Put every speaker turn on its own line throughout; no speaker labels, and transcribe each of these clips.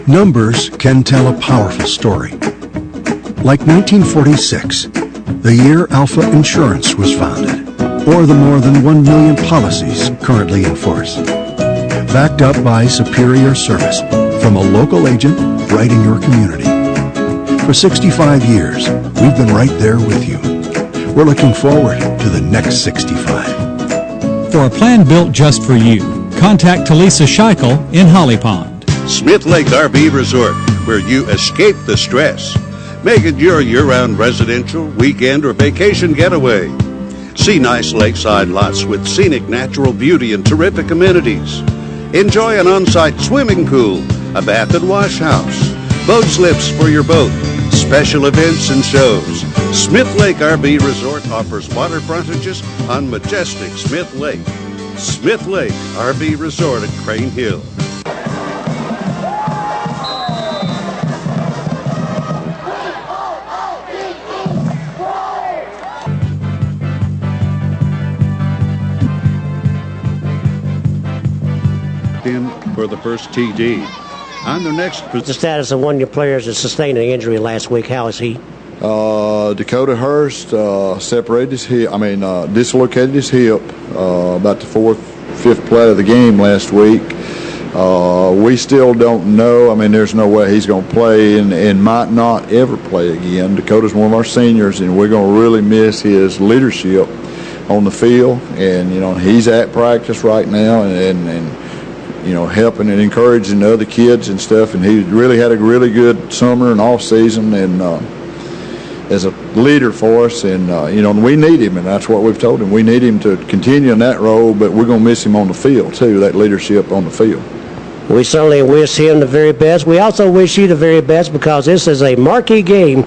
Numbers can tell a powerful story. Like 1946, the year Alpha Insurance was founded, or the more than 1 million policies currently in force. Backed up by superior service from a local agent right in your community. For 65 years, we've been right there with you. We're looking forward to the next 65.
For a plan built just for you, contact Talisa Scheichel in Holly Pond.
Smith Lake RV Resort, where you escape the stress. Make it your year-round residential, weekend, or vacation getaway. See nice lakeside lots with scenic natural beauty and terrific amenities. Enjoy an on-site swimming pool, a bath and wash house, boat slips for your boat, special events and shows. Smith Lake RV Resort offers water frontages on majestic Smith Lake. Smith Lake RV Resort at Crane Hill. In for the first TD. On the next
The status of one of your players that sustained an injury last week. How is he?
Dakota Hurst separated his hip. Dislocated his hip about the fifth play of the game last week. We still don't know. There's no way he's going to play and might not ever play again. Dakota's one of our seniors, and we're going to really miss his leadership on the field. And he's at practice right now, and helping and encouraging the other kids and stuff. And he really had a really good summer and off season, and as a leader for us. And we need him, and that's what we've told him. We need him to continue in that role, but we're going to miss him on the field too. That leadership on the field.
We certainly wish him the very best. We also wish you the very best, because this is a marquee game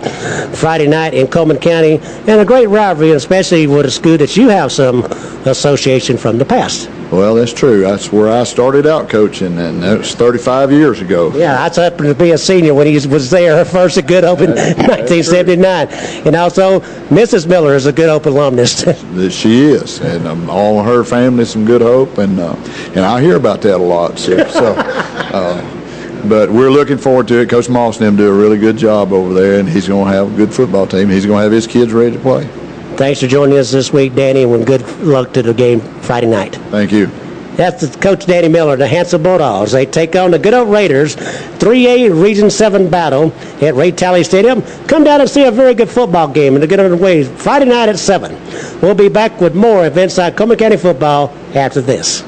Friday night in Coleman County, and a great rivalry, especially with a school that you have some association from the past.
Well, that's true. That's where I started out coaching, and that was 35 years ago.
Yeah, I happened to be a senior when he was there first at Good Hope in 1979. And also, Mrs. Miller is a Good Hope alumnus.
She is, and all her family's from Good Hope, and I hear about that a lot. But we're looking forward to it. Coach Moss and them do a really good job over there, and he's going to have a good football team. He's going to have his kids ready to play.
Thanks for joining us this week, Danny, and good luck to the game Friday night.
Thank you.
That's Coach Danny Miller, the Hanson Bulldogs. They take on the Good Hope Raiders, 3A Region 7 battle at Ray Talley Stadium. Come down and see a very good football game and to get underway Friday night at 7. We'll be back with more of Inside Coleman County Football after this.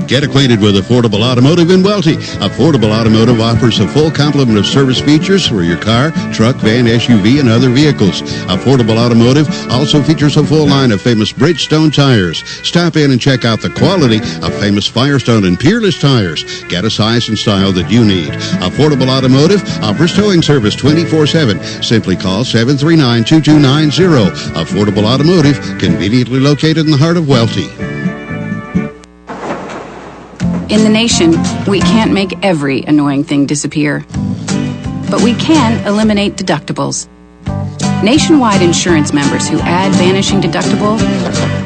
Get acquainted with Affordable Automotive in Welty. Affordable Automotive offers a full complement of service features for your car, truck, van, SUV, and other vehicles. Affordable Automotive also features a full line of famous Bridgestone tires. Stop in and check out the quality of famous Firestone and Peerless tires. Get a size and style that you need. Affordable Automotive offers towing service 24/7. Simply call 739-2290. Affordable Automotive, conveniently located in the heart of Welty.
In the nation, we can't make every annoying thing disappear, but we can eliminate deductibles. Nationwide insurance members who add Vanishing Deductible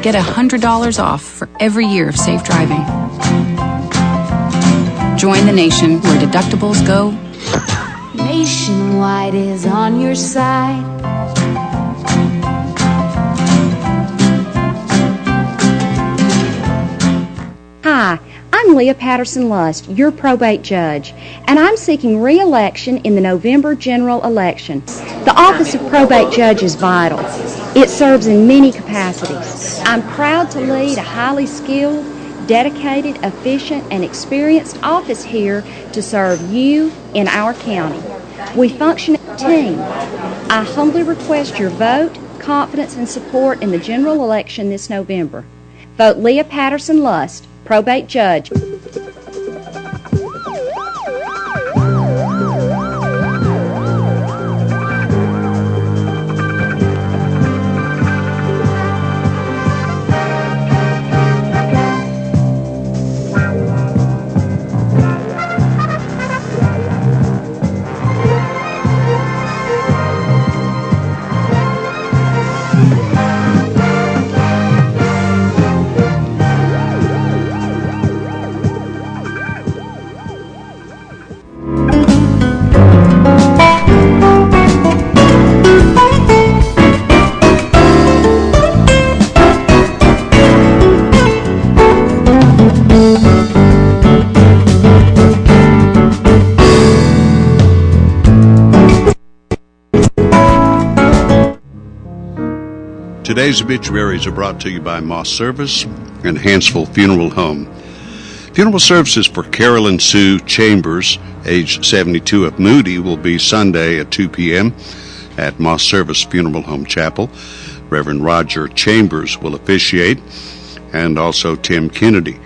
get $100 off for every year of safe driving. Join the nation where deductibles go
Nationwide is on your side.
Hi, I'm Leah Patterson-Lust, your probate judge, and I'm seeking re-election in the November general election. The office of probate judge is vital. It serves in many capacities. I'm proud to lead a highly skilled, dedicated, efficient, and experienced office here to serve you in our county. We function as a team. I humbly request your vote, confidence, and support in the general election this November. Vote Leah Patterson-Lust, probate judge.
Today's obituaries are brought to you by Moss Service and Hansville Funeral Home. Funeral services for Carolyn Sue Chambers, age 72, of Moody, will be Sunday at 2 p.m. at Moss Service Funeral Home Chapel. Reverend Roger Chambers will officiate, and also Tim Kennedy.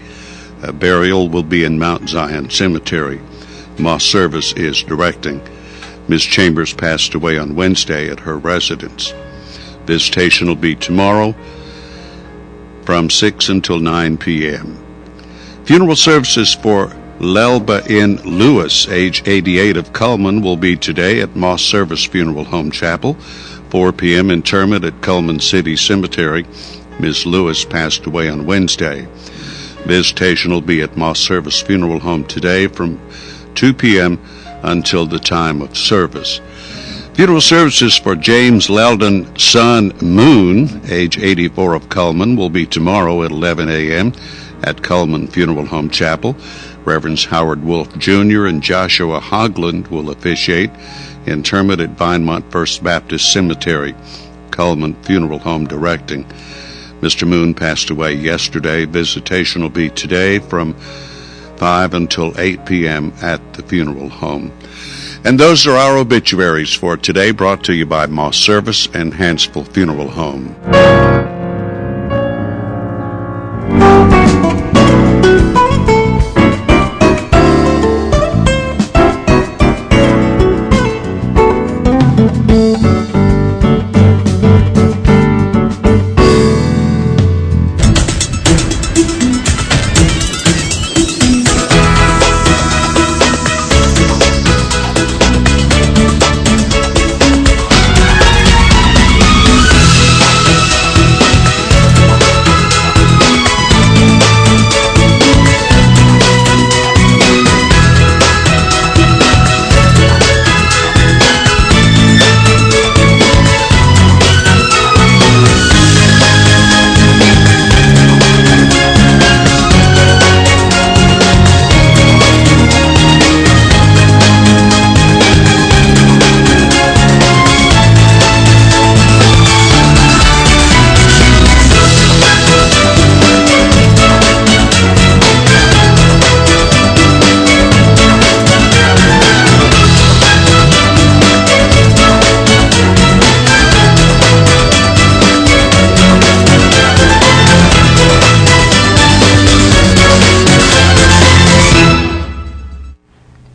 A burial will be in Mount Zion Cemetery. Moss Service is directing. Ms. Chambers passed away on Wednesday at her residence. Visitation will be tomorrow from 6 until 9 p.m. Funeral services for Lelba N. Lewis, age 88, of Cullman, will be today at Moss Service Funeral Home Chapel. 4 p.m. interment at Cullman City Cemetery. Ms. Lewis passed away on Wednesday. Visitation will be at Moss Service Funeral Home today from 2 p.m. until the time of service. Funeral services for James Leldon Son Moon, age 84, of Cullman, will be tomorrow at 11 a.m. at Cullman Funeral Home Chapel. Reverends Howard Wolf Jr. and Joshua Hogland will officiate. Interment at Vinemont First Baptist Cemetery. Cullman Funeral Home directing. Mr. Moon passed away yesterday. Visitation will be today from 5 until 8 p.m. at the funeral home. And those are our obituaries for today, brought to you by Moss Service and Hansville Funeral Home.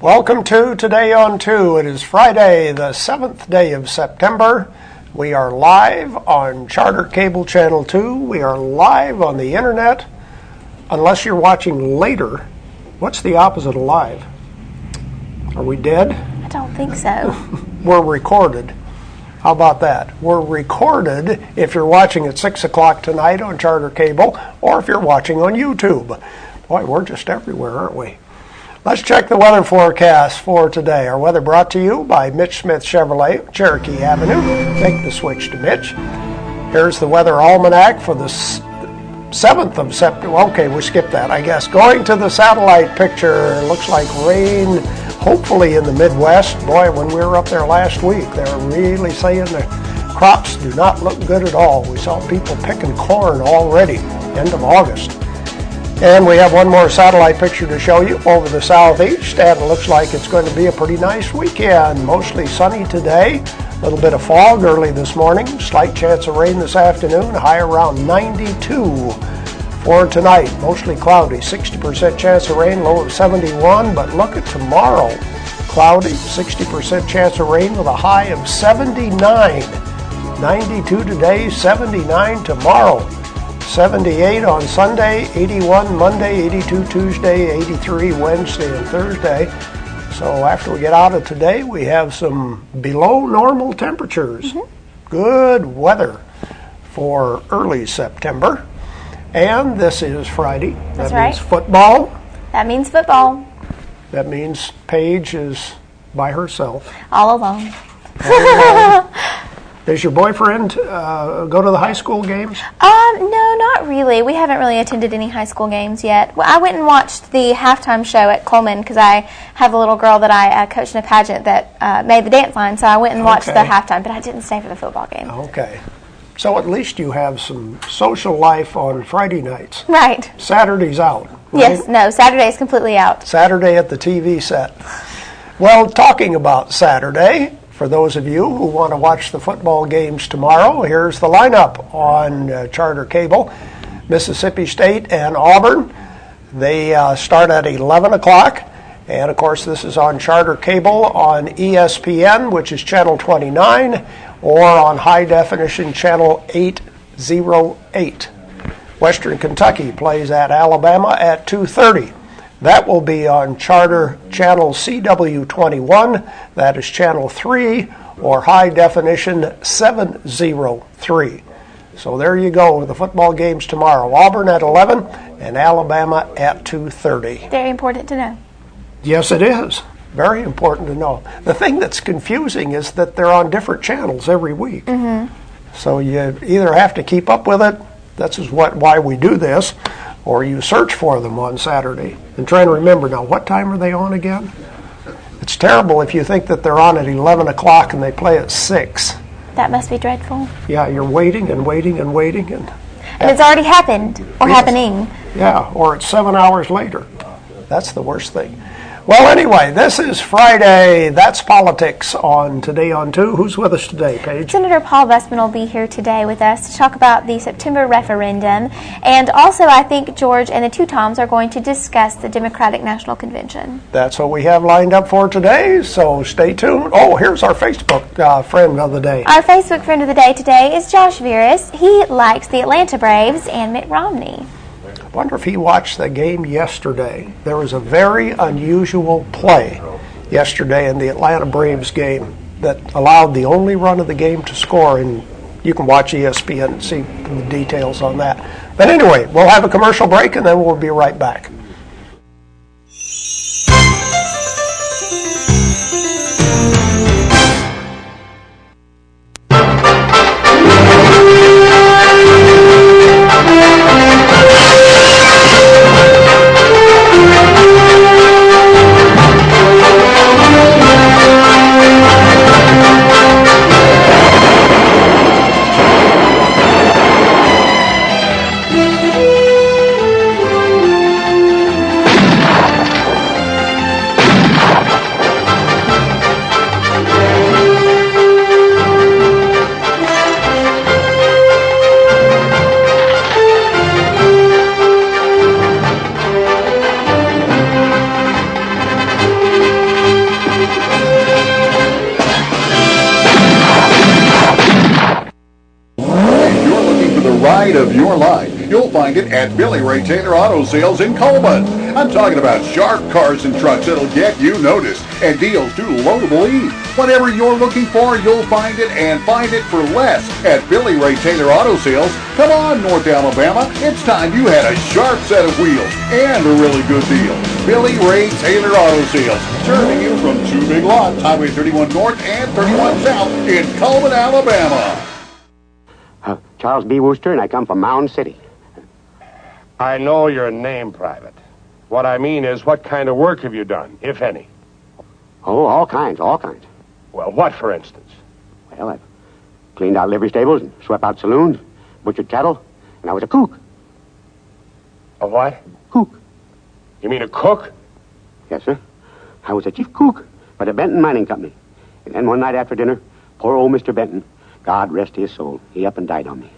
Welcome to Today on 2. It is Friday, the 7th day of September. We are live on Charter Cable Channel 2. We are live on the internet. Unless you're watching later, what's the opposite of live? Are we dead?
I don't think so.
We're recorded. How about that? We're recorded if you're watching at 6 o'clock tonight on Charter Cable, or if you're watching on YouTube. Boy, we're just everywhere, aren't we? Let's check the weather forecast for today. Our weather brought to you by Mitch Smith Chevrolet, Cherokee Avenue. Make the switch to Mitch. Here's the weather almanac for the 7th of September. Okay, we skipped that, I guess. Going to the satellite picture, looks like rain, hopefully in the Midwest. Boy, when we were up there last week, they were really saying the crops do not look good at all. We saw people picking corn already, end of August. And we have one more satellite picture to show you over the southeast, and it looks like it's going to be a pretty nice weekend. Mostly sunny today, a little bit of fog early this morning, slight chance of rain this afternoon, high around 92 for tonight. Mostly cloudy, 60% chance of rain, low of 71, but look at tomorrow. Cloudy, 60% chance of rain with a high of 79. 92 today, 79 tomorrow. 78 on Sunday, 81 Monday, 82 Tuesday, 83 Wednesday and Thursday. So after we get out of today, we have some below normal temperatures. Good weather for early September. And this is Friday.
That's
that means
right.
football.
That means football.
That means Paige is by herself.
All alone.
Does your boyfriend go to the high school games?
No, not really. We haven't really attended any high school games yet. Well, I went and watched the halftime show at Coleman because I have a little girl that I coached in a pageant that made the dance line, so I went and watched the halftime, but I didn't stay for the football game.
Okay. So at least you have some social life on Friday nights.
Right.
Saturday's out. Right?
Yes, no, Saturday's completely out.
Saturday at the TV set. Well, talking about Saturday, for those of you who want to watch the football games tomorrow, here's the lineup on Charter Cable. Mississippi State and Auburn, they start at 11 o'clock. And, of course, this is on Charter Cable on ESPN, which is Channel 29, or on High Definition Channel 808. Western Kentucky plays at Alabama at 2:30. That will be on Charter Channel CW21, that is Channel 3, or High Definition 703. So there you go, the football games tomorrow. Auburn at 11 and Alabama at 2:30.
Very important to know.
Yes, it is. Very important to know. The thing that's confusing is that they're on different channels every week. So you either have to keep up with it, this is why we do this, or you search for them on Saturday. And try and remember now, what time are they on again? It's terrible if you think that they're on at 11 o'clock and they play at 6.
That must be dreadful.
Yeah, you're waiting and waiting and waiting. And
it's already happened, or happening.
Yeah, or it's 7 hours later. That's the worst thing. Well, anyway, this is Friday. That's politics on Today on 2. Who's with us today, Paige?
Senator Paul Bussman will be here today with us to talk about the September referendum. And also, I think George and the two Toms are going to discuss the Democratic National Convention.
That's what we have lined up for today, so stay tuned. Oh, here's our Facebook friend of the day.
Our Facebook friend of the day today is Josh Veras. He likes the Atlanta Braves and Mitt Romney.
I wonder if he watched the game yesterday. There was a very unusual play yesterday in the Atlanta Braves game that allowed the only run of the game to score, and you can watch ESPN and see the details on that. But anyway, we'll have a commercial break and then we'll be right back.
Of your life. You'll find it at Billy Ray Taylor Auto Sales in Coleman. I'm talking about sharp cars and trucks that'll get you noticed and deals too low to believe. Whatever you're looking for, you'll find it and find it for less at Billy Ray Taylor Auto Sales. Come on, North Alabama. It's time you had a sharp set of wheels and a really good deal. Billy Ray Taylor Auto Sales, serving you from two big lots, Highway 31 North and 31 South in Cullman, Alabama.
Charles B. Wooster, and I come from Mound City.
I know your name, Private. What I mean is, what kind of work have you done, if any?
Oh, all kinds.
Well, what, for instance?
Well, I've cleaned out livery stables and swept out saloons, butchered cattle, and I was a cook.
A what?
Cook.
You mean a cook?
Yes, sir. I was a chief cook for the Benton Mining Company. And then one night after dinner, poor old Mr. Benton, God rest his soul, he up and died on me.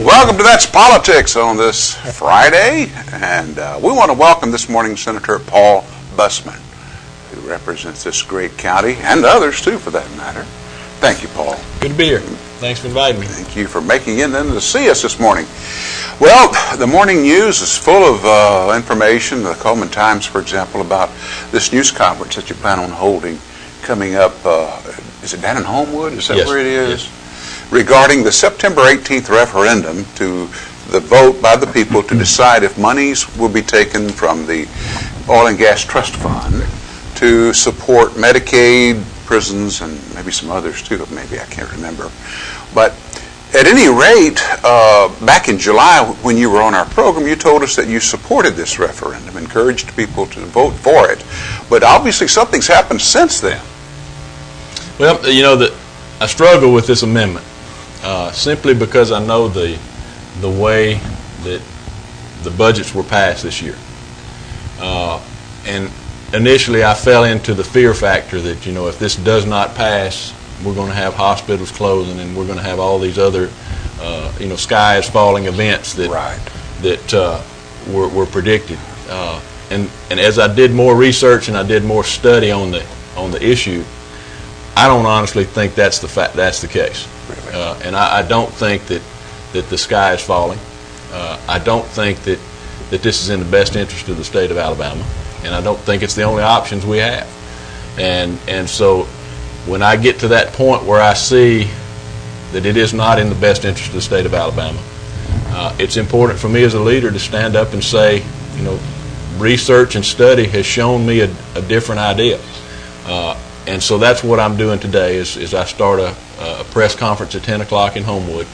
Welcome to That's Politics on this Friday, and we want to welcome this morning Senator Paul Bussman, who represents this great county, and others too for that matter. Thank you, Paul.
Good to be here. Thanks for inviting me.
Thank you for making it in to see us this morning. Well, the morning news is full of information, the Coleman Times, for example, about this news conference that you plan on holding coming up. Is it down in Homewood? Is that
Yes.
where it is?
Yes.
Regarding the September 18th referendum to the vote by the people to decide if monies will be taken from the Oil and Gas Trust Fund to support Medicaid, prisons, and maybe some others too, maybe I can't remember. But at any rate, back in July when you were on our program, you told us that you supported this referendum, encouraged people to vote for it. But obviously something's happened since then.
Well, you know, that I struggle with this amendment. Simply because I know the way that the budgets were passed this year. And initially I fell into the fear factor that, you know, if this does not pass, we're going to have hospitals closing and we're going to have all these other, sky is falling events that were predicted. And as I did more research and I did more study on the issue, I don't honestly think that's the case. And I don't think that the sky is falling. I don't think that this is in the best interest of the state of Alabama, and I don't think it's the only options we have. And so when I get to that point where I see that it is not in the best interest of the state of Alabama, it's important for me as a leader to stand up and say, you know, research and study has shown me a different idea. And so that's what I'm doing today is I start a press conference at 10 o'clock in Homewood.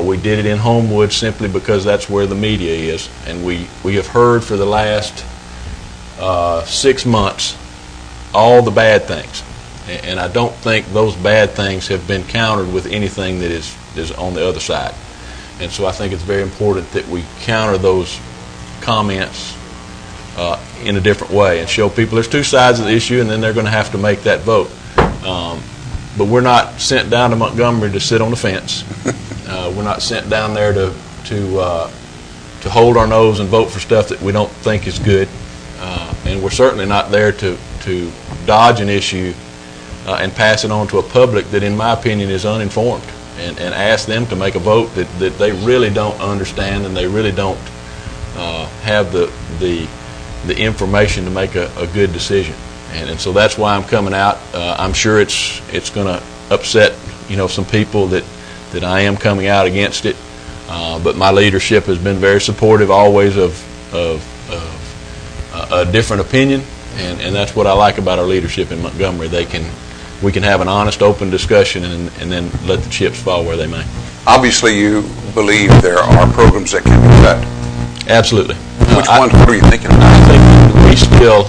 We did it in Homewood simply because that's where the media is. And we have heard for the last 6 months all the bad things. And I don't think those bad things have been countered with anything that is on the other side. And so I think it's very important that we counter those comments in a different way and show people there's two sides of the issue, and then they're going to have to make that vote. But we're not sent down to Montgomery to sit on the fence. We're not sent down there to hold our nose and vote for stuff that we don't think is good. And we're certainly not there to dodge an issue and pass it on to a public that, in my opinion, is uninformed, and ask them to make a vote that they really don't understand and they really don't have the information to make a good decision. And so that's why I'm coming out. I'm sure it's going to upset some people that I am coming out against it. But my leadership has been very supportive always of a different opinion, and that's what I like about our leadership in Montgomery. We can have an honest, open discussion and then let the chips fall where they may.
Obviously, you believe there are programs that can be cut.
Absolutely.
Which ones are you thinking about?
I think we still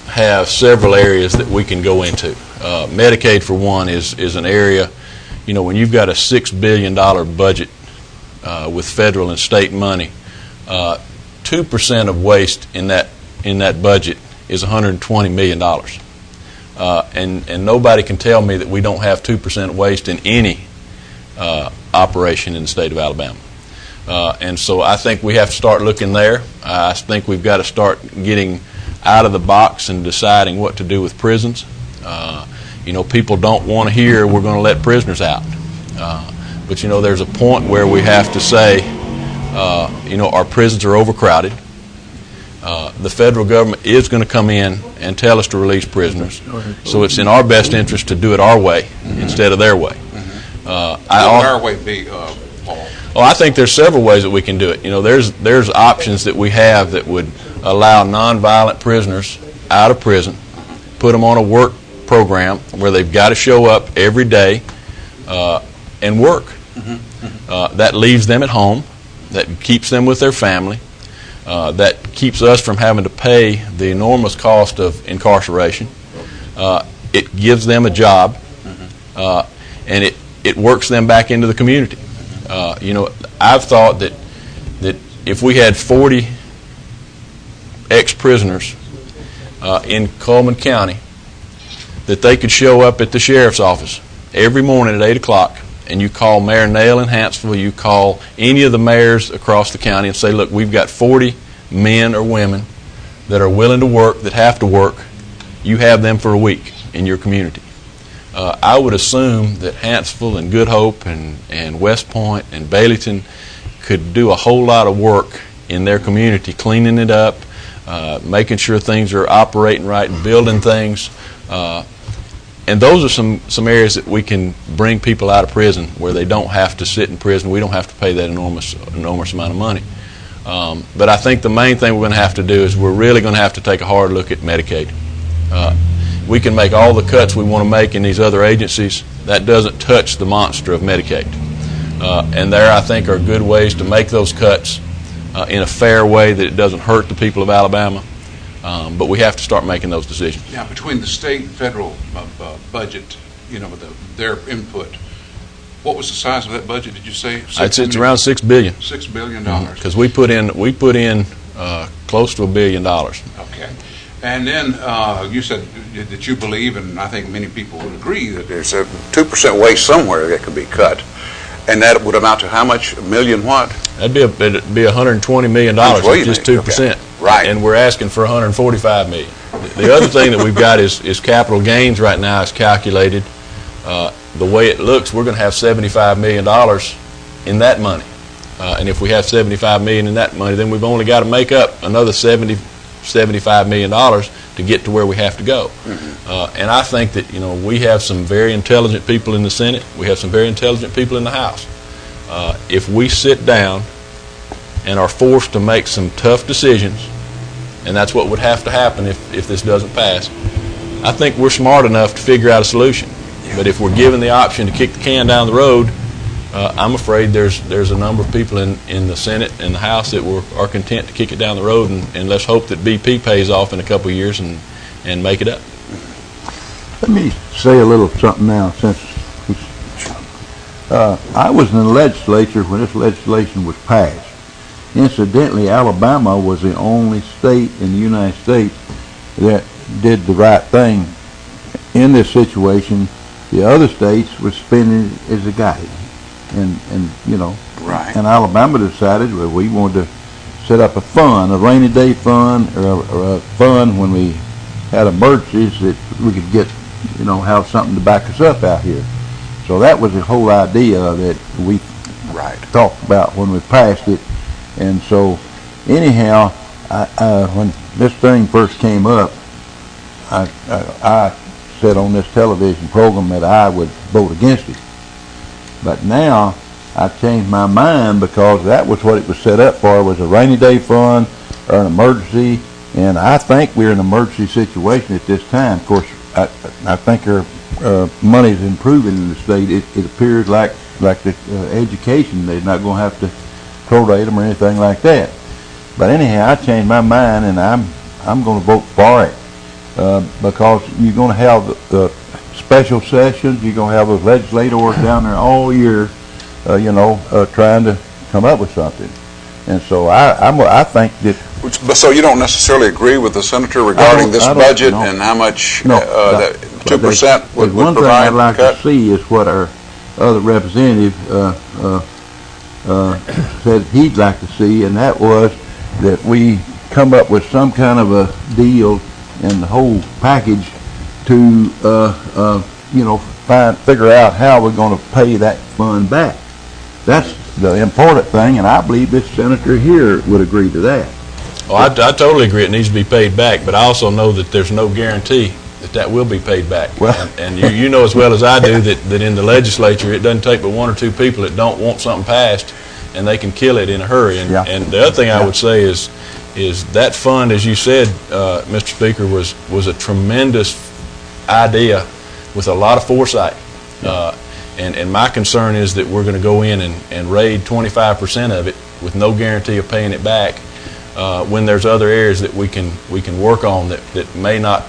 have several areas that we can go into. Medicaid, for one, is an area, when you've got a $6 billion budget with federal and state money, 2% of waste in that budget is $120 million. And nobody can tell me that we don't have 2% waste in any operation in the state of Alabama. And so I think we have to start looking there. I think we've got to start getting out of the box and deciding what to do with prisons. People don't want to hear we're going to let prisoners out. But there's a point where we have to say, our prisons are overcrowded. The federal government is going to come in and tell us to release prisoners. So it's in our best interest to do it our way instead of their way.
What would our way be, Paul?
Well, I think there's several ways that we can do it. There's options that we have that would allow nonviolent prisoners out of prison, put them on a work program where they've got to show up every day and work. That leaves them at home. That keeps them with their family. That keeps us from having to pay the enormous cost of incarceration. It gives them a job, and it works them back into the community. I've thought that if we had 40 ex-prisoners in Coleman County, that they could show up at the sheriff's office every morning at 8 o'clock, and you call Mayor Nail in Hanceville, you call any of the mayors across the county and say, look, we've got 40 men or women that are willing to work, that have to work. You have them for a week in your community. I would assume that Hanceville and Good Hope and West Point and Baileyton could do a whole lot of work in their community, cleaning it up, making sure things are operating right and building things. And those are some areas that we can bring people out of prison where they don't have to sit in prison. We don't have to pay that enormous amount of money. But I think the main thing we're going to have to do is we're really going to have to take a hard look at Medicaid. We can make all the cuts we want to make in these other agencies. That doesn't touch the monster of Medicaid. And there, I think, are good ways to make those cuts in a fair way that it doesn't hurt the people of Alabama. But we have to start making those decisions.
Now, between the state and federal budget, with their input, what was the size of that budget? Did you say?
It's around $6 billion.
$6 billion.
Because we put in close to $1 billion.
Okay. And then you said that you believe, and I think many people would agree, that there's a 2% waste somewhere that could be cut. And that would amount to how much? $1 million what?
It'd be $120 million, just 2%.
Okay. Right.
And we're asking for $145 million. The other thing that we've got is capital gains right now is calculated. The way it looks, we're going to have $75 million in that money. And if we have $75 million in that money, then we've only got to make up another $75 million to get to where we have to go. And I think that we have some very intelligent people in the Senate. We have some very intelligent people in the House. If we sit down and are forced to make some tough decisions, and that's what would have to happen if this doesn't pass, I think we're smart enough to figure out a solution. But if we're given the option to kick the can down the road, I'm afraid there's a number of people in the Senate and the House that are content to kick it down the road, and let's hope that BP pays off in a couple of years and make it up.
Let me say a little something now, since I was in the legislature when this legislation was passed. Incidentally, Alabama was the only state in the United States that did the right thing in this situation. The other states were spending it as a guide. And
right.
And Alabama decided, well, we wanted to set up a fund, a rainy day fund, or a fund when we had emergencies that we could get, have something to back us up out here. So that was the whole idea that we talked about when we passed it. And so, anyhow, when this thing first came up, I said on this television program that I would vote against it. But now I changed my mind, because that was what it was set up for, was a rainy day fund or an emergency. And I think we're in an emergency situation at this time. Of course, I think our money is improving in the state. It appears like the education, they're not going to have to prorate them or anything like that. But anyhow, I changed my mind, and I'm going to vote for it, because you're going to have the special sessions. You're going to have those legislators down there all year, trying to come up with something. And so I think that.
So you don't necessarily agree with the senator regarding this budget and how much 2% would
one thing
provide
I'd like to see is what our other representative said he'd like to see, and that was that we come up with some kind of a deal in the whole package to figure out how we're going to pay that fund back. That's the important thing, and I believe this senator here would agree to that.
Oh, I totally agree it needs to be paid back, but I also know that there's no guarantee that will be paid back.
Well,
and you know as well as I do that in the legislature it doesn't take but one or two people that don't want something passed, and they can kill it in a hurry. And, and the other thing I would say is that fund, as you said, Mr. Speaker, was a tremendous idea with a lot of foresight. And my concern is that we're going to go in and raid 25% of it with no guarantee of paying it back when there's other areas that we can work on that may not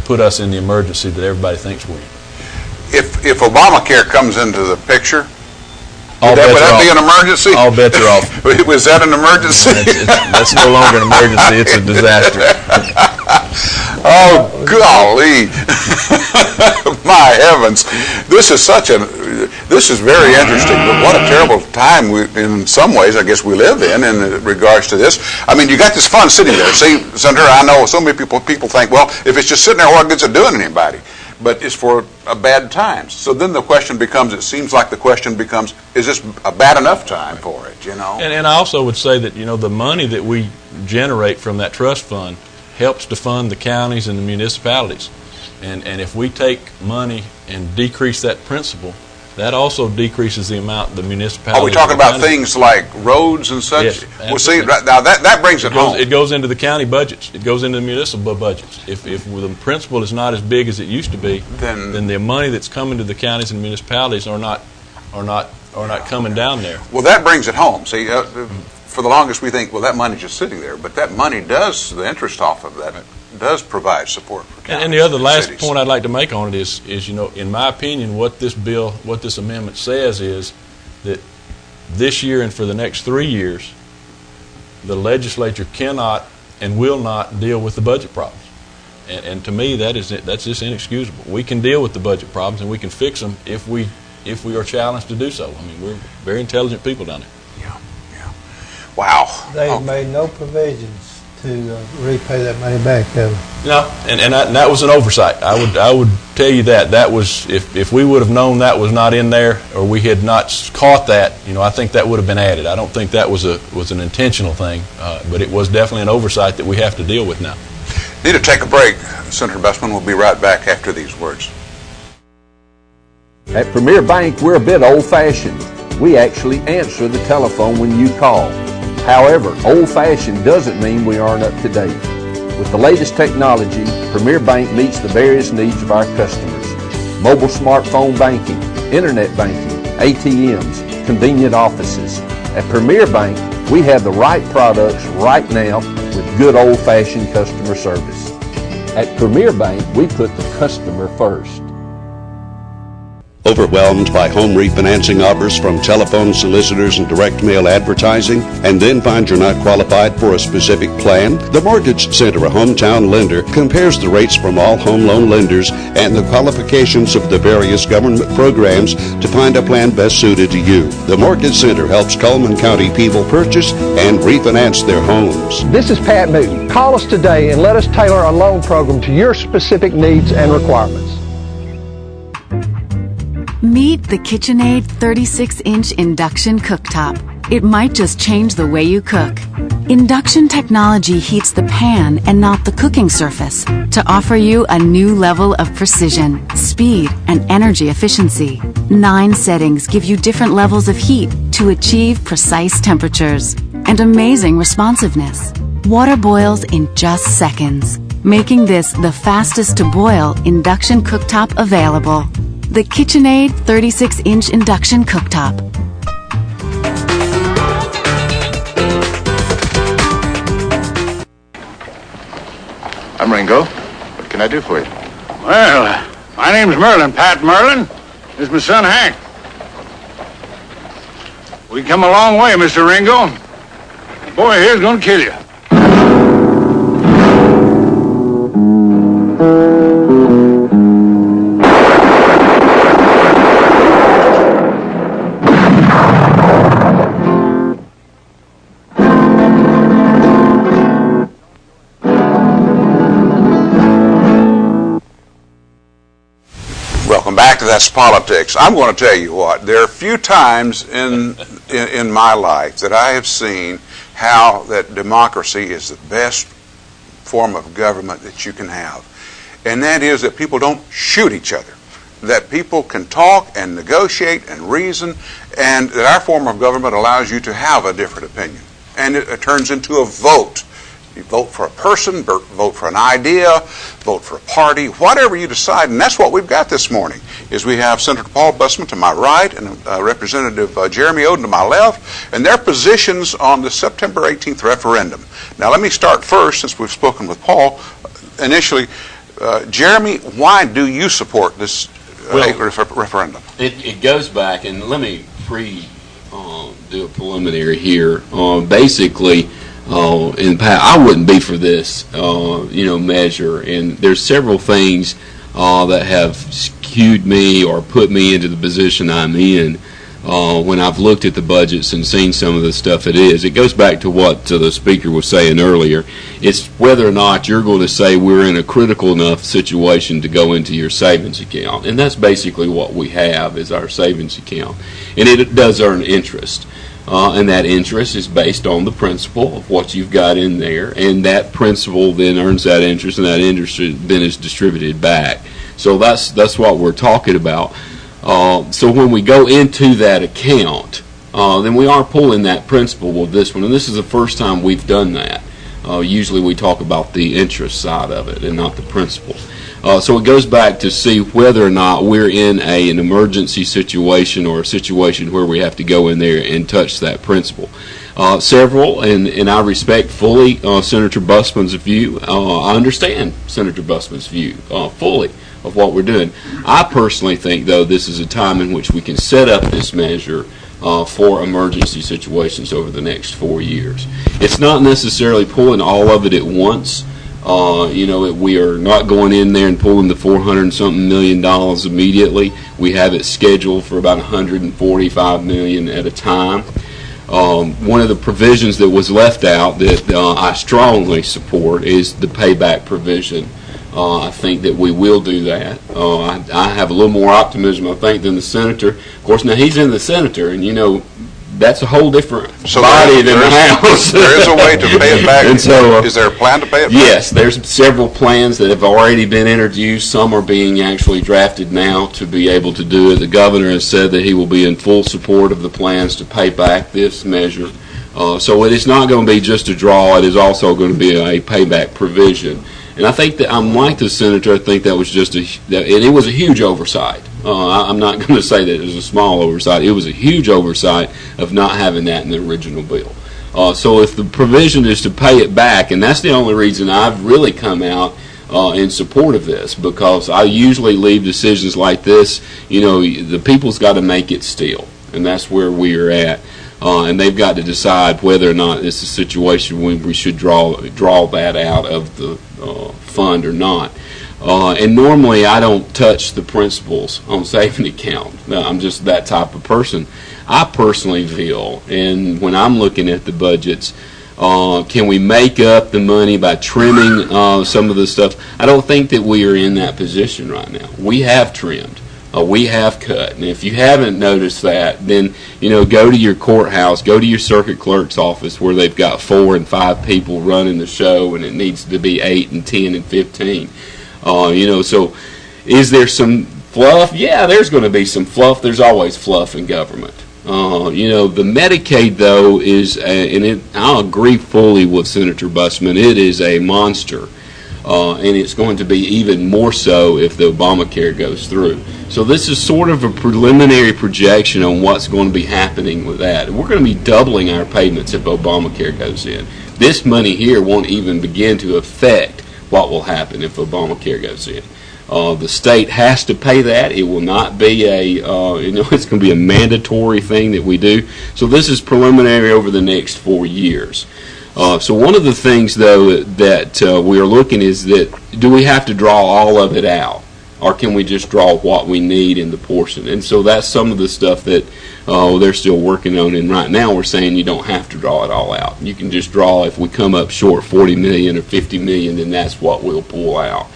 put us in the emergency that everybody thinks we're in.
If Obamacare comes into the picture, would that be an emergency?
All bets are off.
Was that an emergency?
That's no longer an emergency. It's a disaster.
Oh, golly. My heavens. This is very interesting, but what a terrible time in some ways I guess we live in regards to this. I mean, you got this fund sitting there. See, Senator, I know so many people think, well, if it's just sitting there, what good's it doing anybody? But it's for bad times. So then the question becomes, it seems like the question becomes, is this a bad enough time for it, you know?
And I also would say that, the money that we generate from that trust fund helps to fund the counties and the municipalities. And if we take money and decrease that principal, that also decreases the amount the municipalities.
Are we talking about things like roads and such?
Yes,
well, see, now that brings it home.
It goes into the county budgets. It goes into the municipal budgets. If the principal is not as big as it used to be, then the money that's coming to the counties and municipalities are not coming down there.
Well, that brings it home. See, for the longest we think, well, that money's just sitting there, but that money does, the interest off of that, does provide support for counties.
And the other last point I'd like to make on it is in my opinion, what this amendment says is that this year and for the next 3 years, the legislature cannot and will not deal with the budget problems. And to me, that's just inexcusable. We can deal with the budget problems and we can fix them if we are challenged to do so. I mean, we're very intelligent people down there.
Wow.
They've made no provisions to repay that money back, have they?
No, and that was an oversight. I would tell you that was if we would have known that was not in there or we had not caught that, I think that would have been added. I don't think that was an intentional thing, but it was definitely an oversight that we have to deal with now.
Need to take a break. Senator Bussman will be right back after these words.
At Premier Bank, we're a bit old-fashioned. We actually answer the telephone when you call. However, old-fashioned doesn't mean we aren't up to date. With the latest technology, Premier Bank meets the various needs of our customers. Mobile smartphone banking, internet banking, ATMs, convenient offices. At Premier Bank, we have the right products right now with good old-fashioned customer service. At Premier Bank, we put the customer first.
Overwhelmed by home refinancing offers from telephone solicitors and direct mail advertising, and then find you're not qualified for a specific plan? The Mortgage Center, a hometown lender, compares the rates from all home loan lenders and the qualifications of the various government programs to find a plan best suited to you. The Mortgage Center helps Cullman County people purchase and refinance their homes.
This is Pat Newton. Call us today and let us tailor a loan program to your specific needs and requirements.
Meet the KitchenAid 36-inch induction cooktop. It might just change the way you cook. Induction technology heats the pan and not the cooking surface to offer you a new level of precision, speed, and energy efficiency. 9 settings give you different levels of heat to achieve precise temperatures and amazing responsiveness. Water boils in just seconds, making this the fastest to boil induction cooktop available. The KitchenAid 36-inch induction cooktop.
I'm Ringo. What can I do for you?
Well, my name's Merlin, Pat Merlin. This is my son, Hank. We come a long way, Mr. Ringo. The boy here's gonna kill you.
Welcome back to That's Politics. I'm going to tell you what, there are few times in my life that I have seen how that democracy is the best form of government that you can have. And that is that people don't shoot each other, that people can talk and negotiate and reason, and that our form of government allows you to have a different opinion. And it turns into a vote. You vote for a person, vote for an idea, vote for a party, whatever you decide. And that's what we've got this morning, is we have Senator Paul Bussman to my right and Representative Jeremy Oden to my left, and their positions on the September 18th referendum. Now let me start first, since we've spoken with Paul initially. Jeremy, why do you support this referendum?
It goes back, and let me do a preliminary here. Basically, I wouldn't be for this, measure. And there's several things that have skewed me or put me into the position I'm in when I've looked at the budgets and seen some of the stuff it is. It goes back to what the speaker was saying earlier. It's whether or not you're going to say we're in a critical enough situation to go into your savings account. And that's basically what we have, is our savings account. And it does earn interest. And that interest is based on the principal of what you've got in there, and that principal then earns that interest, and that interest then is distributed back. So that's what we're talking about. So when we go into that account, then we are pulling that principal with this one, and this is the first time we've done that. Usually we talk about the interest side of it and not the principal. So it goes back to see whether or not we're in an emergency situation or a situation where we have to go in there and touch that principle. Several, and I respect fully Senator Bussman's view. I understand Senator Bussman's view fully of what we're doing. I personally think, though, this is a time in which we can set up this measure for emergency situations over the next 4 years. It's not necessarily pulling all of it at once. We are not going in there and pulling the $400-something million immediately. We have it scheduled for about $145 million at a time. One of the provisions that was left out that I strongly support is the payback provision. I think that we will do that. I have a little more optimism, I think, than the senator. Of course, now he's in the senator, and that's a whole different body than the House.
There is a way to pay it back. And so, is there a plan to pay it back?
Yes, there's several plans that have already been introduced. Some are being actually drafted now to be able to do it. The governor has said that he will be in full support of the plans to pay back this measure. So it is not going to be just a draw. It is also going to be a payback provision. And I think that I'm like the senator. I think that was just and it was a huge oversight. I'm not going to say that it was a small oversight. It was a huge oversight of not having that in the original bill. So if the provision is to pay it back, and that's the only reason I've really come out in support of this, because I usually leave decisions like this, the people's got to make it still, and that's where we are at. And they've got to decide whether or not it's a situation when we should draw that out of the fund or not. And normally I don't touch the principals on saving account. I'm just that type of person. I personally feel, and when I'm looking at the budgets, can we make up the money by trimming some of the stuff? I don't think that we are in that position right now. We have trimmed. We have cut. And if you haven't noticed that, then go to your courthouse, go to your circuit clerk's office where they've got 4 and 5 people running the show, and it needs to be 8 and 10 and 15. So is there some fluff? Yeah, there's going to be some fluff. There's always fluff in government. The Medicaid, though, I'll agree fully with Senator Bussman. It is a monster. And it's going to be even more so if the Obamacare goes through. So this is sort of a preliminary projection on what's going to be happening with that. We're going to be doubling our payments if Obamacare goes in. This money here won't even begin to affect what will happen if Obamacare goes in. The state has to pay that. It will not be it's going to be a mandatory thing that we do. So this is preliminary over the next 4 years. So one of the things, though, that we are looking is that do we have to draw all of it out? Or can we just draw what we need in the portion? And so that's some of the stuff that they're still working on. And right now we're saying you don't have to draw it all out. You can just draw, if we come up short $40 million or $50 million, then that's what we'll pull out.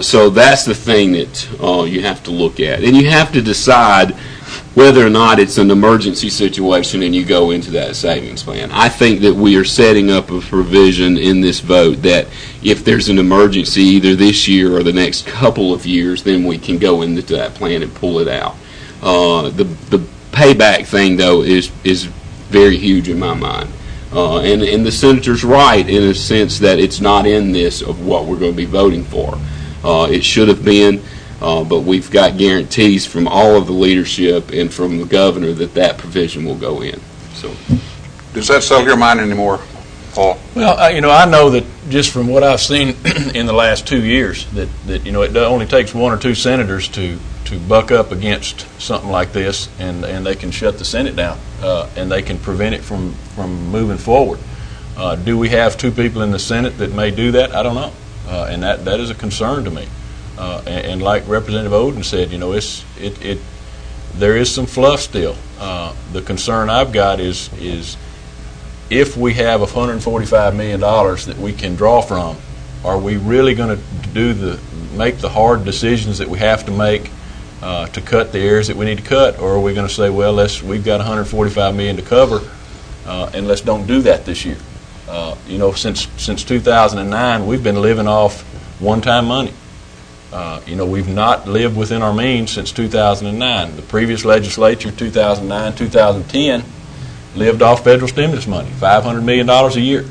So that's the thing that you have to look at. And you have to decide whether or not it's an emergency situation and you go into that savings plan. I think that we are setting up a provision in this vote that if there's an emergency either this year or the next couple of years, then we can go into that plan and pull it out. The payback thing, though, is very huge in my mind. And the senator's right in a sense that it's not in this of what we're going to be voting for. It should have been. But we've got guarantees from all of the leadership and from the governor that provision will go in. So,
does that settle your mind anymore, Paul?
Well, I know that just from what I've seen in the last 2 years, that it only takes one or two senators to buck up against something like this, and they can shut the Senate down, and they can prevent it from moving forward. Do we have two people in the Senate that may do that? I don't know, and that is a concern to me. And like Representative Oden said, there is some fluff still. The concern I've got is if we have $145 million that we can draw from, are we really going to make the hard decisions that we have to make to cut the areas that we need to cut, or are we going to say, well, we've got $145 million to cover, and let's don't do that this year? Since 2009, we've been living off one-time money. We've not lived within our means since 2009. The previous legislature, 2009, 2010, lived off federal stimulus money, $500 million a year.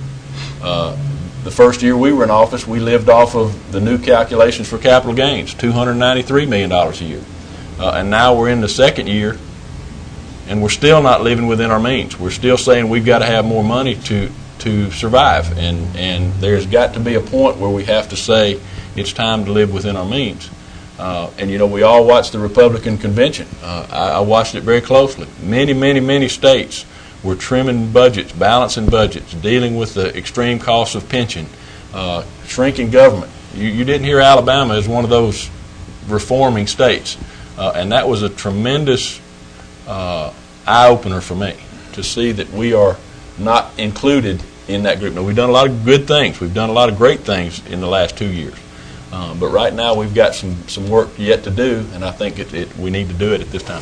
The first year we were in office, we lived off of the new calculations for capital gains, $293 million a year. And now we're in the second year, and we're still not living within our means. We're still saying we've got to have more money to survive. And there's got to be a point where we have to say, it's time to live within our means. We all watched the Republican convention. I watched it very closely. Many states were trimming budgets, balancing budgets, dealing with the extreme costs of pension, shrinking government. You didn't hear Alabama as one of those reforming states. And that was a tremendous eye-opener for me to see that we are not included in that group. Now, we've done a lot of good things. We've done a lot of great things in the last 2 years. But right now we've got some work yet to do, and I think we need to do it at this time.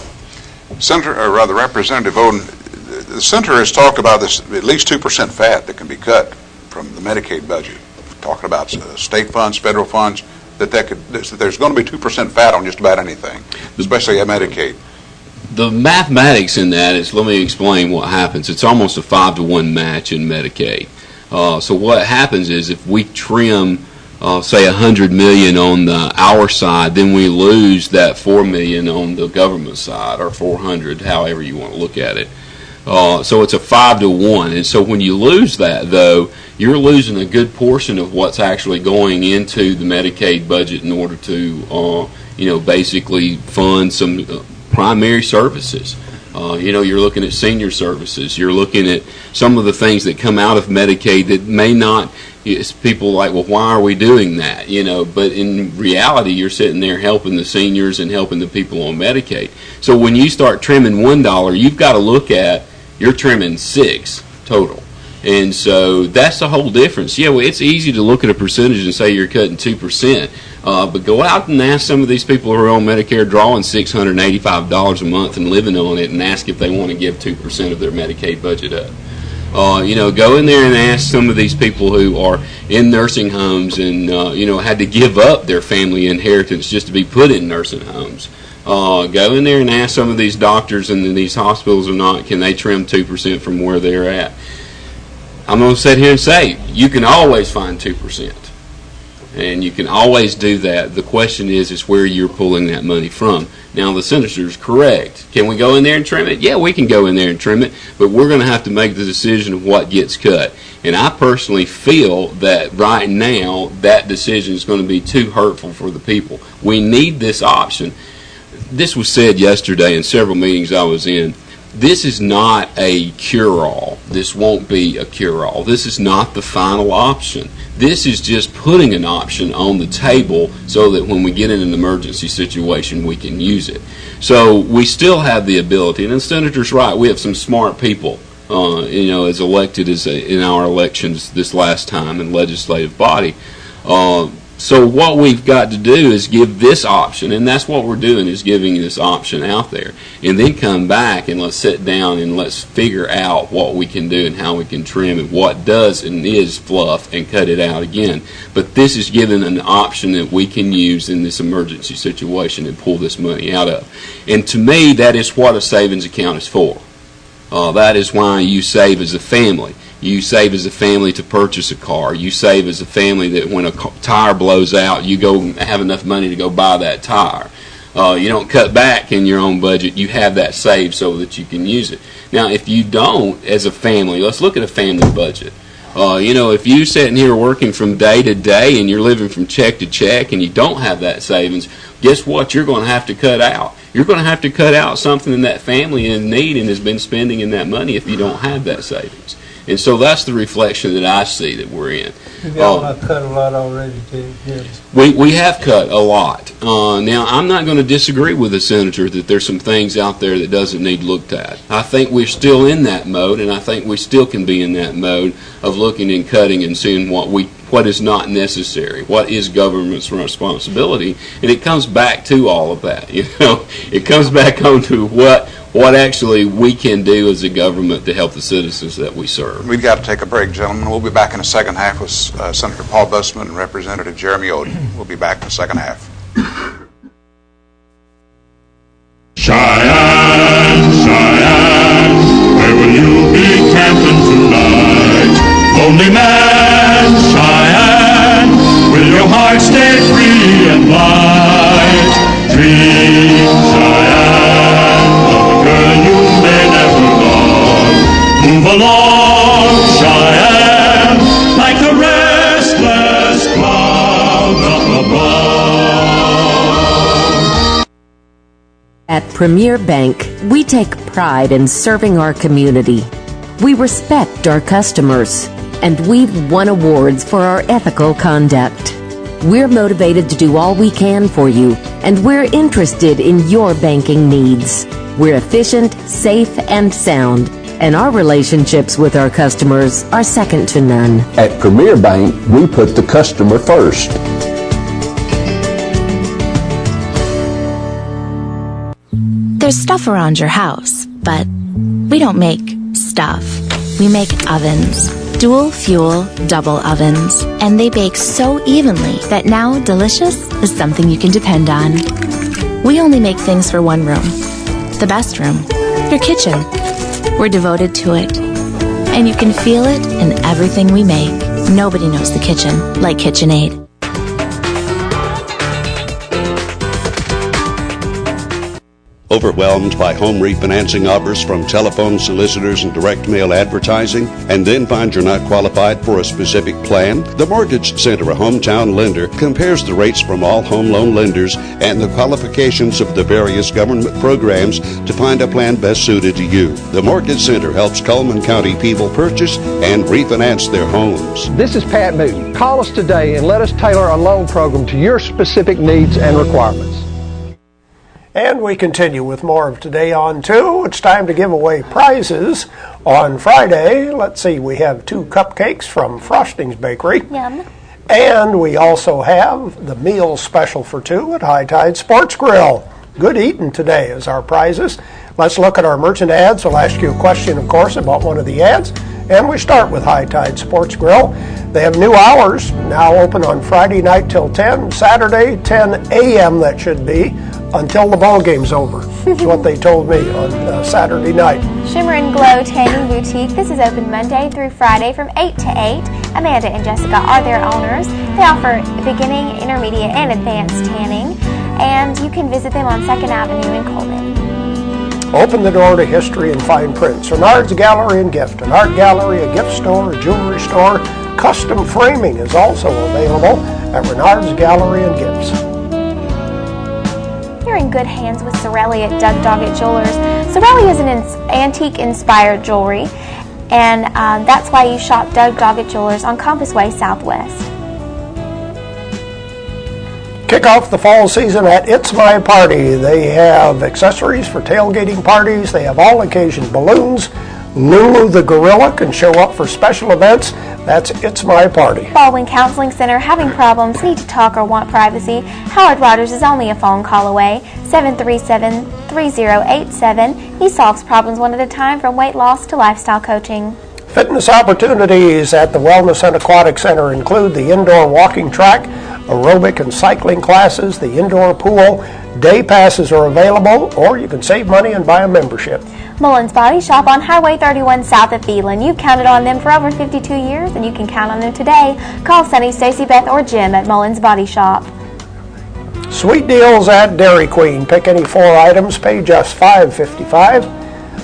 Representative Oden, the senator has talked about this at least 2% fat that can be cut from the Medicaid budget. Talking about state funds, federal funds, that there's going to be 2% fat on just about anything, especially at Medicaid.
The mathematics in that is, let me explain what happens. It's almost a 5-to-1 match in Medicaid. So what happens is if we trim say $100 million on our side, then we lose that $4 million on the government side, or 400, however you want to look at it. So it's a 5-to-1, and so when you lose that, though, you're losing a good portion of what's actually going into the Medicaid budget in order to, basically fund some primary services. You're looking at senior services. You're looking at some of the things that come out of Medicaid that may not. It's people like, well, why are we doing that? But in reality, you're sitting there helping the seniors and helping the people on Medicaid. So when you start trimming $1, you've got to look at you're trimming $6 total. And so that's the whole difference. Yeah, well, it's easy to look at a percentage and say you're cutting 2%, but go out and ask some of these people who are on Medicare drawing $685 a month and living on it and ask if they want to give 2% of their Medicaid budget up. Go in there and ask some of these people who are in nursing homes and, had to give up their family inheritance just to be put in nursing homes. Go in there and ask some of these doctors in these hospitals or not, can they trim 2% from where they're at? I'm going to sit here and say, you can always find 2%. And you can always do that. The question is where you're pulling that money from. Now, the senator's correct. Can we go in there and trim it? Yeah, we can go in there and trim it, but we're going to have to make the decision of what gets cut. And I personally feel that right now that decision is going to be too hurtful for the people. We need this option. This was said yesterday in several meetings I was in. This is not a cure-all. This won't be a cure-all. This is not the final option. This is just putting an option on the table so that when we get in an emergency situation, we can use it. So we still have the ability, and the senator's right, we have some smart people, as elected in our elections this last time in legislative body. So what we've got to do is give this option, and that's what we're doing, is giving this option out there. And then come back and let's sit down and let's figure out what we can do and how we can trim and what does and is fluff and cut it out again. But this is given an option that we can use in this emergency situation and pull this money out of. And to me, that is what a savings account is for. That is why you save as a family. You save as a family to purchase a car. You save as a family that when a tire blows out, you go have enough money to go buy that tire. You don't cut back in your own budget. You have that saved so that you can use it. Now, if you don't, as a family, let's look at a family budget. If you're sitting here working from day to day and you're living from check to check and you don't have that savings, guess what you're going to have to cut out? You're going to have to cut out something that family is in need and has been spending in that money if you don't have that savings. And so that's the reflection that I see that we're in.
Y'all have cut a lot already, too. Yes.
We have cut a lot. Now, I'm not going to disagree with the senator that there's some things out there that doesn't need looked at. I think we're still in that mode, and I think we still can be in that mode of looking and cutting and seeing what is not necessary, what is government's responsibility, and it comes back to all of that. It comes back onto what actually we can do as a government to help the citizens that we serve.
We've got to take a break, gentlemen. We'll be back in the second half with Senator Paul Bussman and Representative Jeremy Oden. We'll be back in the second half.
Cheyenne, Cheyenne, where will you be camping tonight? Lonely man, Cheyenne, will your heart stay free and light? Dream, Cheyenne, of a girl you may never love. Move along, Cheyenne, like the restless clouds up above.
At Premier Bank, we take pride in serving our community. We respect our customers, and we've won awards for our ethical conduct. We're motivated to do all we can for you, and we're interested in your banking needs. We're efficient, safe, and sound, and our relationships with our customers are second to none.
At Premier Bank, we put the customer first.
There's stuff around your house, but we don't make stuff. We make ovens. Dual fuel, double ovens. And they bake so evenly that now delicious is something you can depend on. We only make things for one room. The best room. Your kitchen. We're devoted to it. And you can feel it in everything we make. Nobody knows the kitchen like KitchenAid.
Overwhelmed by home refinancing offers from telephone solicitors and direct mail advertising, and then find you're not qualified for a specific plan? The Mortgage Center, a hometown lender, compares the rates from all home loan lenders and the qualifications of the various government programs to find a plan best suited to you. The Mortgage Center helps Cullman County people purchase and refinance their homes.
This is Pat Newton. Call us today and let us tailor a loan program to your specific needs and requirements.
And we continue with more of Today on 2. It's time to give away prizes. On Friday, let's see, we have 2 cupcakes from Frosting's Bakery.
Yum.
And we also have the meal special for 2 at High Tide Sports Grill. Good eating today is our prizes. Let's look at our merchant ads. We'll ask you a question, of course, about one of the ads. And we start with High Tide Sports Grill. They have new hours, now open on Friday night till 10, Saturday 10 a.m. that should be, until the ball game's over. That's what they told me on Saturday night.
Shimmer and Glow Tanning Boutique. This is open Monday through Friday from 8 to 8 Amanda and Jessica are their owners. They offer beginning, intermediate, and advanced tanning, and you can visit them on 2nd Avenue in Coleman.
Open the door to history and fine prints. Renard's Gallery and Gift. An art gallery, a gift store, a jewelry store. Custom framing is also available at Renard's Gallery and Gifts.
You're in good hands with Sorelli at Doug Doggett Jewelers. Sorelli is an antique-inspired jewelry, and that's why you shop Doug Doggett Jewelers on Compass Way Southwest.
Kick off the fall season at It's My Party. They have accessories for tailgating parties. They have all occasion balloons. Lulu the Gorilla can show up for special events. That's It's My Party.
Baldwin Counseling Center, having problems, need to talk, or want privacy? Howard Rogers is only a phone call away. 737-3087. He solves problems one at a time, from weight loss to lifestyle coaching.
Fitness opportunities at the Wellness and Aquatic Center include the indoor walking track, aerobic and cycling classes, the indoor pool. Day passes are available, or you can save money and buy a membership.
Mullins Body Shop on Highway 31 south of Phelan. You've counted on them for over 52 years, and you can count on them today. Call Sunny, Stacy, Beth, or Jim at Mullins Body Shop.
Sweet deals at Dairy Queen. Pick any 4 items, pay just $5.55.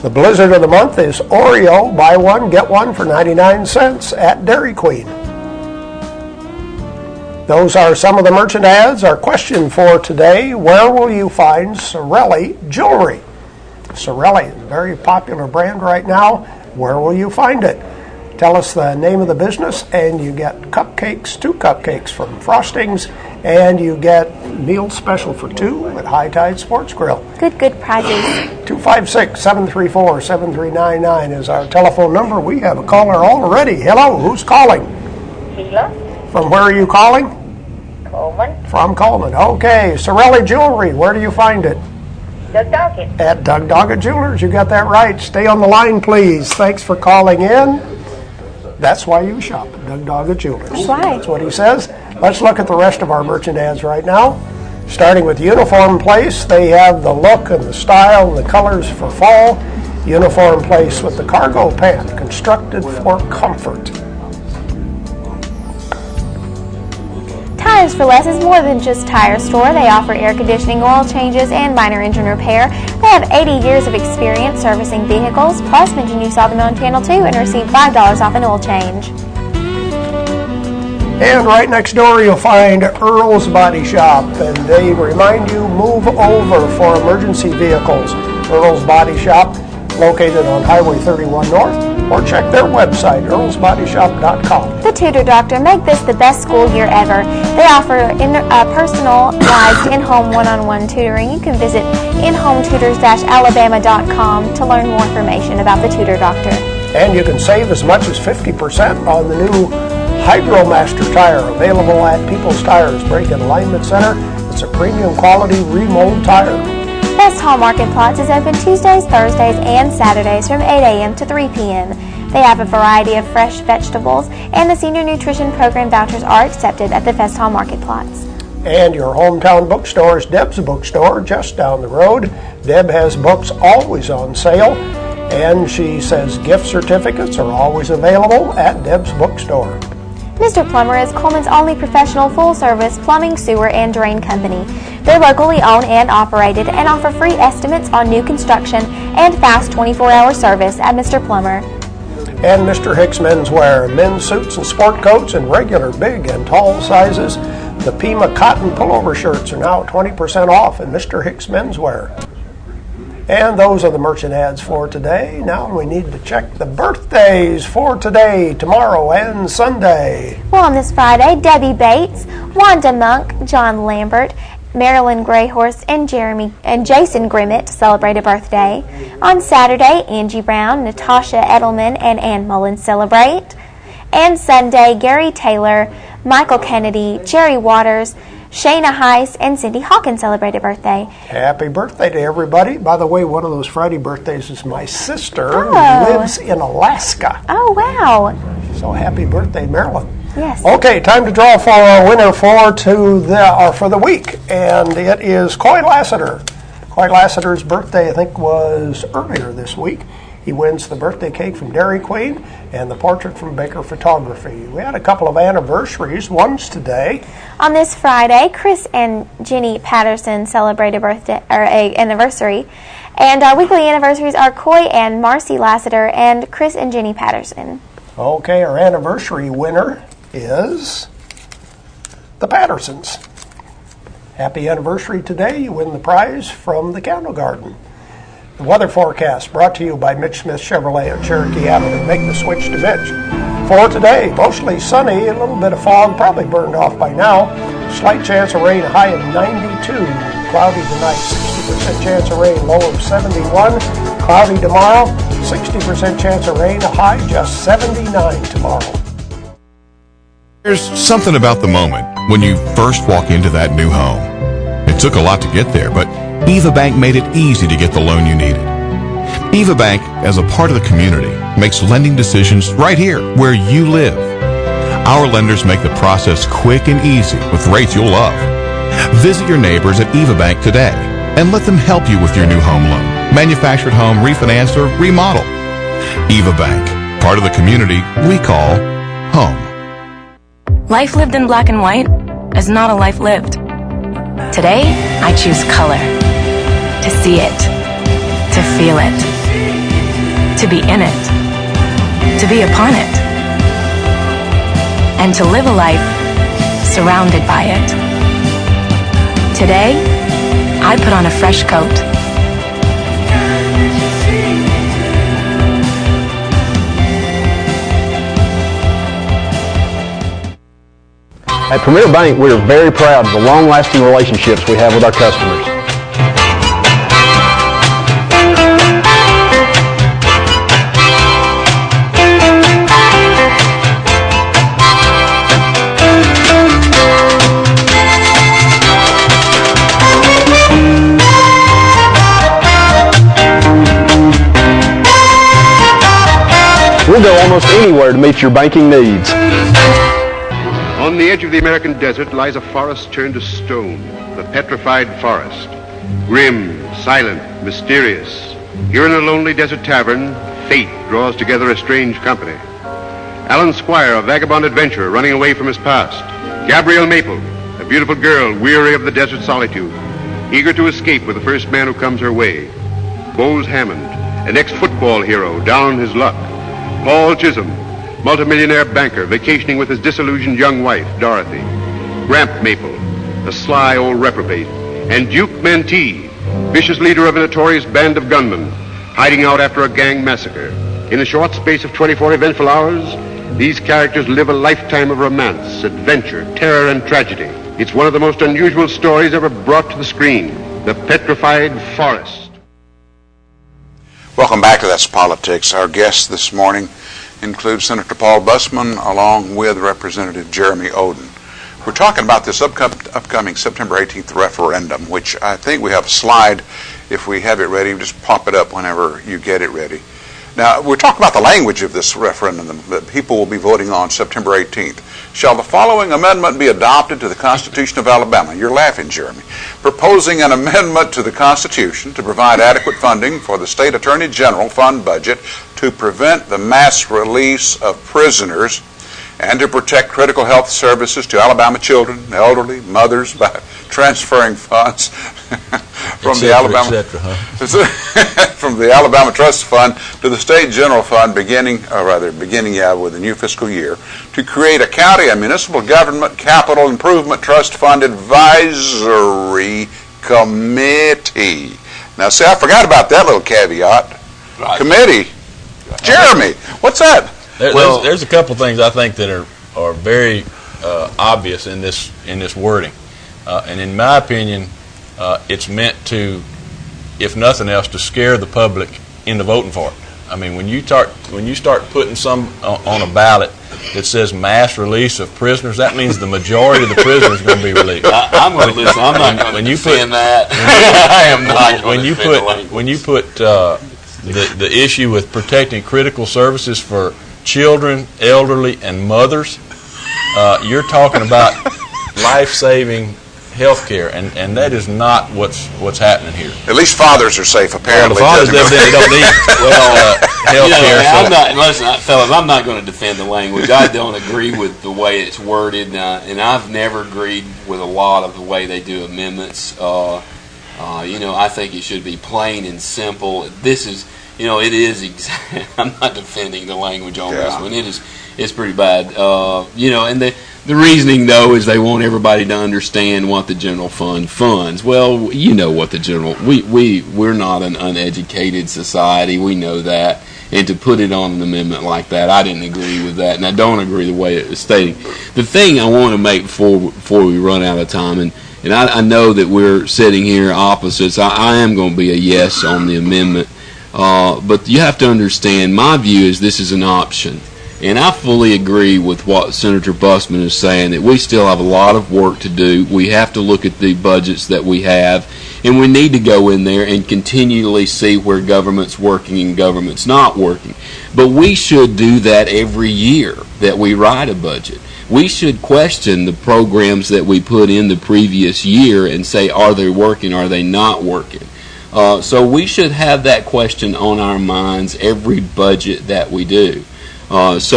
The blizzard of the month is Oreo. Buy one, get one for 99 cents at Dairy Queen. Those are some of the merchant ads. Our question for today: where will you find Sorelli jewelry? Sorelli, a very popular brand right now. Where will you find it? Tell us the name of the business, and you get cupcakes, 2 cupcakes from Frostings, and you get meal special for 2 at High Tide Sports Grill.
Good prizes.
256-734-7399 is our telephone number. We have a caller already. Hello, who's calling?
Sheila.
From where are you calling?
Coleman.
From Coleman. Okay, Sorelli Jewelry, where do you find it?
Doug Doggett.
At Doug Doggett Jewelers. You got that right. Stay on the line, please. Thanks for calling in. That's why you shop at Doug Doggett Jewelers.
That's right.
That's what he says. Let's look at the rest of our merchant ads right now. Starting with Uniform Place, they have the look and the style and the colors for fall. Uniform Place with the cargo pant, constructed for comfort.
Tires for Less is more than just tire store. They offer air conditioning, oil changes, and minor engine repair. They have 80 years of experience servicing vehicles. Plus, mention you saw them on Channel 2 and receive $5 off an oil change.
And right next door you'll find Earl's Body Shop, and they remind you, move over for emergency vehicles. Earl's Body Shop, located on Highway 31 North, or check their website, earlsbodyshop.com.
The Tutor Doctor, make this the best school year ever. They offer personalized in-home one-on-one tutoring. You can visit inhometutors-alabama.com to learn more information about the Tutor Doctor.
And you can save as much as 50% on the new Hydromaster tire, available at People's Tires Brake and Alignment Center. It's a premium quality remold tire.
Best Hallmark and Plots is open Tuesdays, Thursdays, and Saturdays from 8 a.m. to 3 p.m. They have a variety of fresh vegetables, and the Senior Nutrition Program vouchers are accepted at the Best Hallmark and Plots.
And your hometown bookstore is Deb's Bookstore, just down the road. Deb has books always on sale, and she says gift certificates are always available at Deb's Bookstore.
Mr. Plumber is Coleman's only professional full-service plumbing, sewer, and drain company. They're locally owned and operated and offer free estimates on new construction and fast 24-hour service at Mr. Plumber.
And Mr. Hicks Menswear, men's suits and sport coats in regular, big, and tall sizes. The Pima cotton pullover shirts are now 20% off at Mr. Hicks Menswear. And those are the merchant ads for today. Now we need to check the birthdays for today, tomorrow, and Sunday.
Well, on this Friday, Debbie Bates, Wanda Monk, John Lambert, Marilyn Greyhorse, and Jason Grimmett celebrate a birthday. On Saturday, Angie Brown, Natasha Edelman, and Ann Mullins celebrate. And Sunday, Gary Taylor, Michael Kennedy, Jerry Waters, Shayna Heiss, and Cindy Hawkins celebrate a birthday.
Happy birthday to everybody. By the way, one of those Friday birthdays is my sister, who lives in Alaska.
Oh, wow.
So happy birthday, Marilyn.
Yes.
Okay, time to draw for our winner for the week, and it is Coy Lassiter. Coy Lassiter's birthday, I think, was earlier this week. he wins the birthday cake from Dairy Queen and the portrait from Baker Photography. We had a couple of anniversaries. One's today.
On this Friday, Chris and Jenny Patterson celebrate a anniversary. And our weekly anniversaries are Coy and Marcy Lassiter and Chris and Jenny Patterson. Okay,
our anniversary winner is the Pattersons. Happy anniversary today. You win the prize from the Candle Garden. The weather forecast brought to you by Mitch Smith Chevrolet on Cherokee Avenue. Make the switch to Mitch. For today, mostly sunny, a little bit of fog, probably burned off by now. Slight chance of rain, high of 92. Cloudy tonight, 60% chance of rain, low of 71. Cloudy tomorrow, 60% chance of rain, a high just 79 tomorrow.
There's something about the moment when you first walk into that new home. It took a lot to get there, but Eva Bank made it easy to get the loan you needed. Eva Bank, as a part of the community, makes lending decisions right here where you live. Our lenders make the process quick and easy with rates you'll love. Visit your neighbors at Eva Bank today and let them help you with your new home loan, manufactured home, refinance, or remodel. Eva Bank, part of the community we call home.
Life lived in black and white is not a life lived. Today, I choose color. To see it. To feel it. To be in it. To be upon it. And to live a life surrounded by it. Today, I put on a fresh coat.
At Premier Bank, we are very proud of the long-lasting relationships we have with our customers. We'll go almost anywhere to meet your banking needs.
On the edge of the American desert lies a forest turned to stone, the petrified forest. Grim, silent, mysterious. Here in a lonely desert tavern, fate draws together a strange company. Alan Squire, a vagabond adventurer running away from his past. Gabrielle Maple, a beautiful girl weary of the desert solitude, eager to escape with the first man who comes her way. Bose Hammond, an ex-football hero down on his luck. Paul Chisholm, multimillionaire banker vacationing with his disillusioned young wife, Dorothy. Gramp Maple, a sly old reprobate. And Duke Mentee, vicious leader of a notorious band of gunmen, hiding out after a gang massacre. In a short space of 24 eventful hours, these characters live a lifetime of romance, adventure, terror, and tragedy. It's one of the most unusual stories ever brought to the screen, The Petrified Forest.
Welcome back to That's Politics. Our guests this morning include Senator Paul Bussman along with Representative Jeremy Oden. We're talking about this upcoming September 18th referendum, which I think we have a slide. If we have it ready, just pop it up whenever you get it ready. Now, we're talking about the language of this referendum that people will be voting on September 18th. Shall the following amendment be adopted to the Constitution of Alabama? You're laughing, Jeremy. Proposing an amendment to the Constitution to provide adequate funding for the State Attorney General fund budget to prevent the mass release of prisoners and to protect critical health services to Alabama children, elderly, mothers by transferring funds from the Alabama from the Alabama Trust Fund to the State General Fund beginning with the new fiscal year to create a county and municipal government capital improvement trust fund advisory committee. Now, see, I forgot about that little caveat. Right. Committee. Jeremy, what's that?
There's a couple things I think that are very obvious in this wording, and in my opinion, it's meant to, if nothing else, to scare the public into voting for it. I mean, when you start putting some on a ballot that says mass release of prisoners, that means the majority of the prisoners are going to be released.
I'm going to listen. I'm not going to defend that. I am not going to defend the language.
When you put the issue with protecting critical services for children, elderly, and mothers, you're talking about life-saving health care, and that is not what's happening here.
At least fathers are safe, apparently.
Well, the fathers evidently don't need. Well,
I'm not, listen, fellas, I'm not going to defend the language. I don't agree with the way it's worded, and I've never agreed with a lot of the way they do amendments. I think it should be plain and simple. This is, it is. I'm not defending the language on this one. It's pretty bad. And the reasoning though is they want everybody to understand what the general fund funds. Well, you know what the general. We're not an uneducated society. We know that. And to put it on an amendment like that, I didn't agree with that, and I don't agree the way it was stating. The thing I want to make before we run out of time, and I know that we're sitting here opposites. I am going to be a yes on the amendment, but you have to understand, my view is this is an option. And I fully agree with what Senator Bussman is saying, that we still have a lot of work to do. We have to look at the budgets that we have, and we need to go in there and continually see where government's working and government's not working. But we should do that every year that we write a budget. We should question the programs that we put in the previous year and say, are they working, are they not working? So we should have that question on our minds every budget that we do. Yes,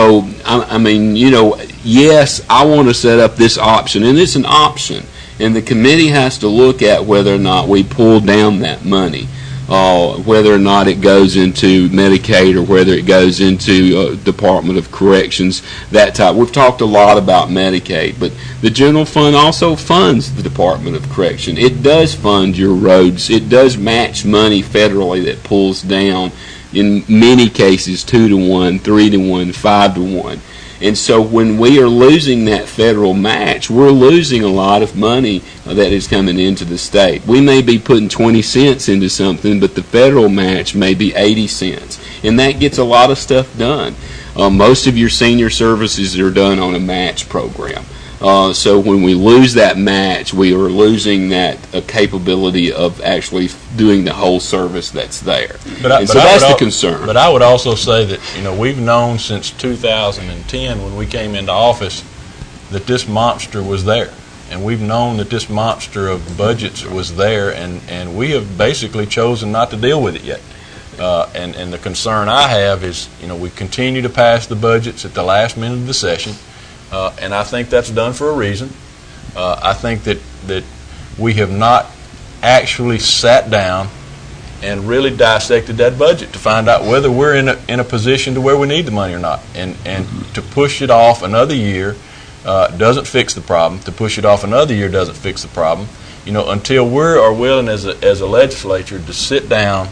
I want to set up this option, and it's an option, and the committee has to look at whether or not we pull down that money, whether or not it goes into Medicaid or whether it goes into Department of Corrections, that type. We've talked a lot about Medicaid, but the general fund also funds the Department of Correction. It does fund your roads. It does match money federally that pulls down, in many cases, 2 to 1, 3 to 1, 5 to 1. And so when we are losing that federal match, we're losing a lot of money that is coming into the state. We may be putting 20 cents into something, but the federal match may be 80 cents. And that gets a lot of stuff done. Most of your senior services are done on a match program. So when we lose that match, we are losing that capability of actually doing the whole service that's there. So that's the concern.
But I would also say that we've known since 2010 when we came into office that this monster was there, and we've known that this monster of budgets was there, and we have basically chosen not to deal with it yet. And the concern I have is we continue to pass the budgets at the last minute of the session. And I think that's done for a reason. I think that we have not actually sat down and really dissected that budget to find out whether we're in a position to where we need the money or not. And to push it off another year doesn't fix the problem. To push it off another year doesn't fix the problem. Until we are willing as a legislature to sit down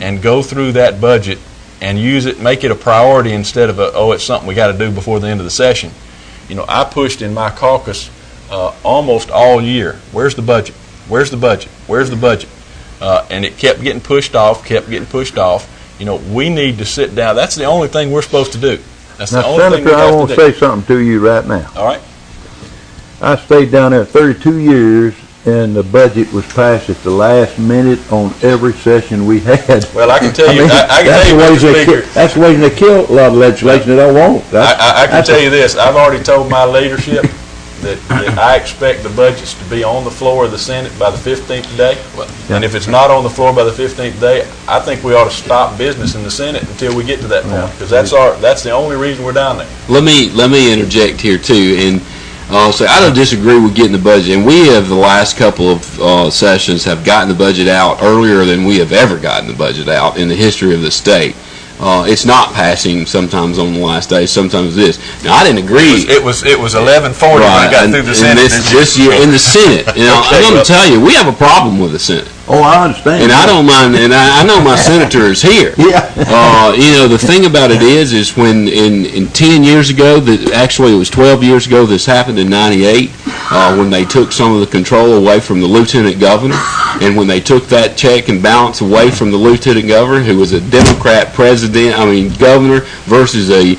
and go through that budget and use it, make it a priority instead of it's something we got to do before the end of the session. I pushed in my caucus almost all year. Where's the budget? Where's the budget? Where's the budget? And it kept getting pushed off, We need to sit down. That's the only thing we're supposed to do. That's the only thing we have to do.
Senator, I want to say something to you right now.
All right.
I stayed down there 32 years, and the budget was passed at the last minute on every session we had.
Well, I can tell you, I can tell you, Mr. Speaker,
that's the way they kill a lot of legislation that I won't.
I can tell you this. I've already told my leadership that I expect the budgets to be on the floor of the Senate by the 15th day. And if it's not on the floor by the 15th day, I think we ought to stop business in the Senate until we get to that point, because that's the only reason we're down there.
Let me interject here too, and so I don't disagree with getting the budget, and we have the last couple of sessions have gotten the budget out earlier than we have ever gotten the budget out in the history of the state. It's not passing sometimes on the last day, sometimes it is. Now, I didn't agree.
It was 11:40 when I got through the Senate.
This year in the Senate. I'm going to tell you, we have a problem with the Senate.
Oh, I understand.
And I don't mind, and I know my senator is here.
Yeah.
The thing about it is when in 10 years ago, actually it was 12 years ago, this happened in 98, when they took some of the control away from the lieutenant governor, and when they took that check and balance away from the lieutenant governor, who was a Democrat governor, versus a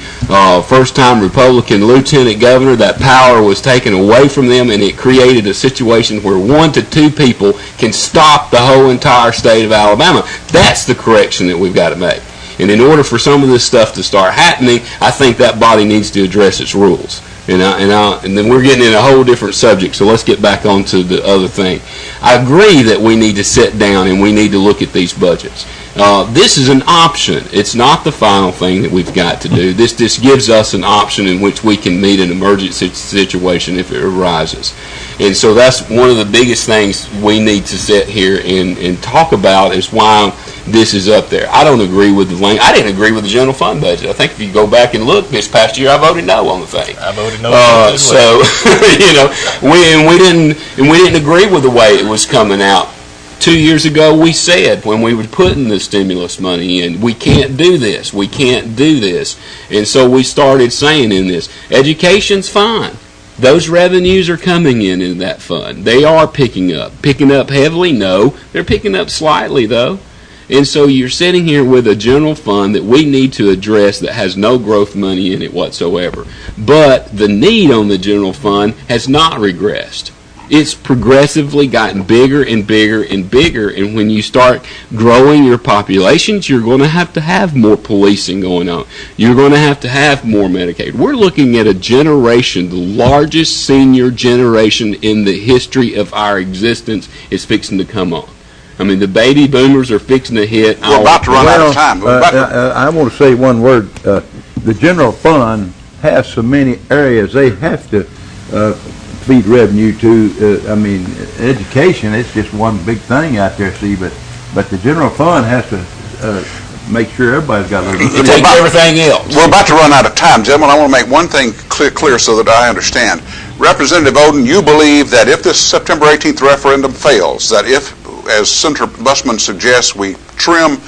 first-time Republican lieutenant governor, that power was taken away from them, and it created a situation where 1 to 2 people can stop the whole entire state of Alabama. That's the correction that we've got to make. And in order for some of this stuff to start happening, I think that body needs to address its rules. And then we're getting in a whole different subject, so let's get back on to the other thing. I agree that we need to sit down and we need to look at these budgets. This is an option. It's not the final thing that we've got to do. This gives us an option in which we can meet an emergency situation if it arises. And so that's one of the biggest things we need to sit here and talk about, is why this is up there. I don't agree with the length. I didn't agree with the general fund budget. I think if you go back and look, this past year I voted no on the thing.
I voted no.
So we didn't agree with the way it was coming out. 2 years ago, we said, when we were putting the stimulus money in, we can't do this. We can't do this. And so we started saying in this, education's fine. Those revenues are coming in that fund. They are picking up. Picking up heavily? No. They're picking up slightly, though. And so you're sitting here with a general fund that we need to address that has no growth money in it whatsoever. But the need on the general fund has not regressed. It's progressively gotten bigger and bigger and bigger, and when you start growing your populations, you're going to have more policing going on. You're going to have more Medicaid. We're looking at a generation, the largest senior generation in the history of our existence is fixing to come on. I mean, the baby boomers are fixing to hit.
We're about to run out of time.
I want to say one word. The general fund has so many areas they have to feed revenue to. I mean, education, it's just one big thing out there, see, but the general fund has to make sure everybody's got a little bit.
Take everything else.
We're about to run out of time, gentlemen. I want to make one thing clear so that I understand. Representative Oden, you believe that if this September 18th referendum fails, that if, as Senator Bussman suggests, we trim